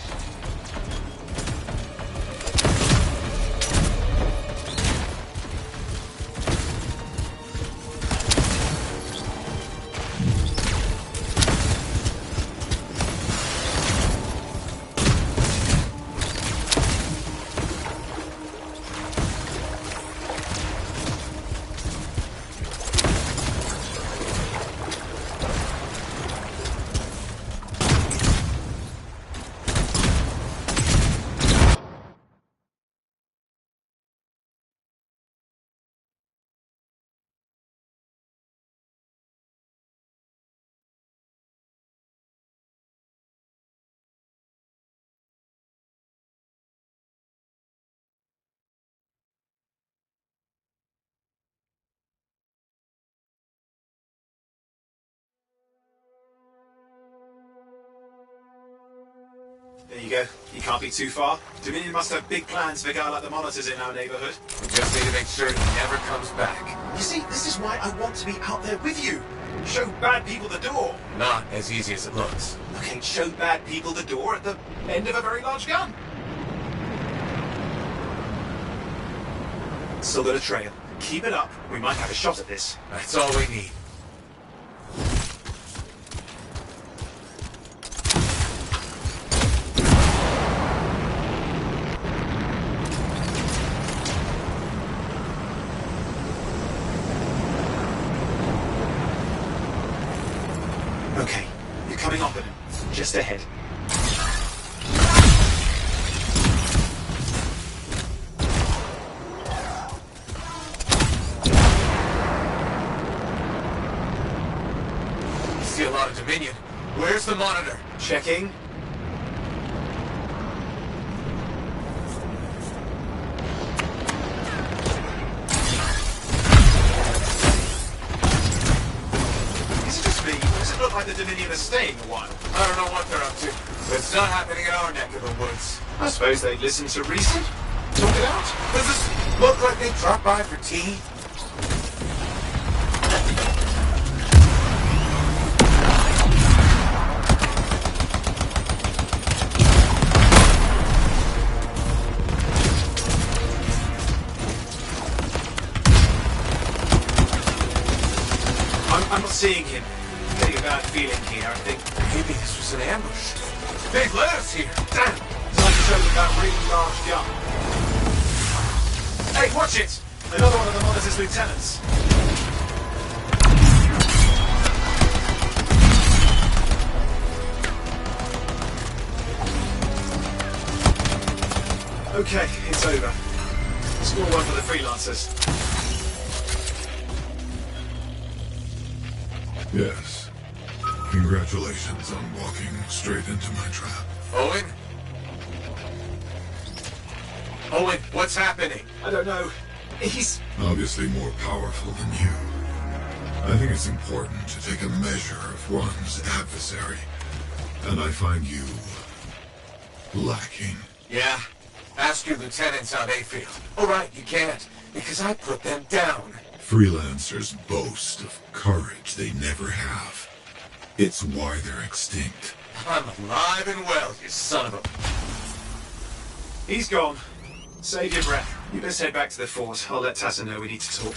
There you go. You can't be too far. Dominion must have big plans for a guy like the monitors in our neighborhood. We just need to make sure he never comes back. You see, this is why I want to be out there with you. Show bad people the door. Not as easy as it looks. Okay, show bad people the door at the end of a very large gun. Still got a trail. Keep it up. We might have a shot at this. That's all we need. Okay, you're coming off at him. Just ahead. You see a lot of Dominion. Where's the monitor? Checking. Look like the Dominion are staying a while. I don't know what they're up to, but it's not happening in our neck of the woods. I suppose they'd listen to reason. Talk it out. Does this look like they dropped by for tea? I'm not seeing him. Getting a bad feeling here, I think. Maybe this was an ambush. They've let us here. Damn! Time to show them that really large gun. Hey, watch it! Another one of the monitor's lieutenants. Okay, it's over. Score one for the freelancers. Yes. Congratulations on walking straight into my trap. Owen? Owen, what's happening? I don't know. He's Obviously more powerful than you. I think it's important to take a measure of one's adversary. And I find you lacking. Yeah? Ask your lieutenants how they feel. Oh, right, you can't, because I put them down. Freelancers boast of courage they never have. It's why they're extinct. I'm alive and well, you son of a... He's gone. Save your breath. You best head back to the fort. I'll let Tassa know we need to talk.